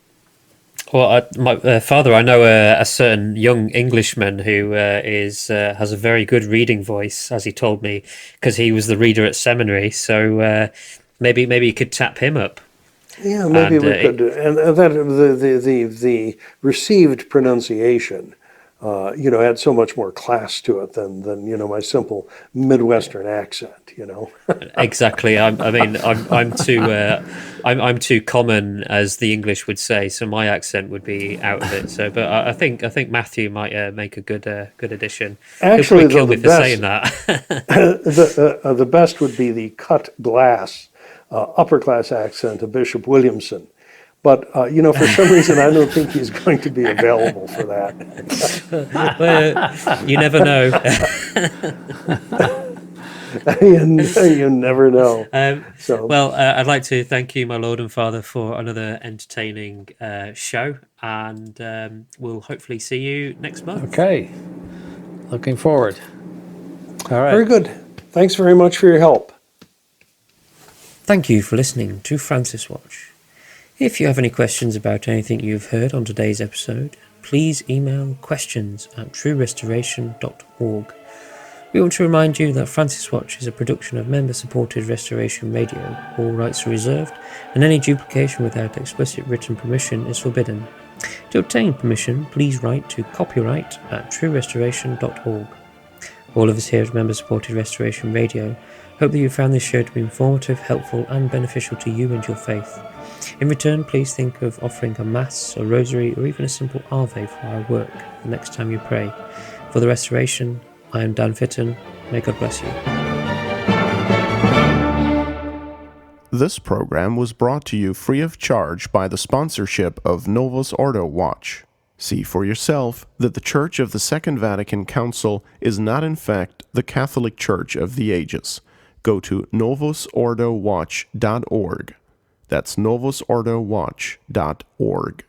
Well, my father, I know a certain young Englishman who has a very good reading voice, as he told me, because he was the reader at seminary. So maybe you could tap him up. Yeah, maybe we could. And that the received pronunciation. Had so much more class to it than my simple Midwestern accent. Exactly. I'm too common, as the English would say, so my accent would be out of it. So, but I think Matthew might make a good addition. Actually, kill me the for best, saying that. the best would be the cut glass upper class accent of Bishop Williamson. But, for some reason, I don't think he's going to be available for that. Well, you never know. You never know. Well, I'd like to thank you, my Lord and Father, for another entertaining show. And we'll hopefully see you next month. Okay. Looking forward. All right. Very good. Thanks very much for your help. Thank you for listening to Francis Watch. If you have any questions about anything you've heard on today's episode, please email questions@truerestoration.org. We want to remind you that Francis Watch is a production of member-supported Restoration Radio. All rights are reserved, and any duplication without explicit written permission is forbidden. To obtain permission, please write to copyright@truerestoration.org. All of us here at member-supported Restoration Radio Hope that you found this show to be informative, helpful, and beneficial to you and your faith. In return, please think of offering a Mass, a Rosary, or even a simple Ave for our work the next time you pray. For the Restoration, I am Dan Fitton. May God bless you. This program was brought to you free of charge by the sponsorship of Novus Ordo Watch. See for yourself that the Church of the Second Vatican Council is not in fact the Catholic Church of the ages. Go to novusordowatch.org. That's novusordowatch.org.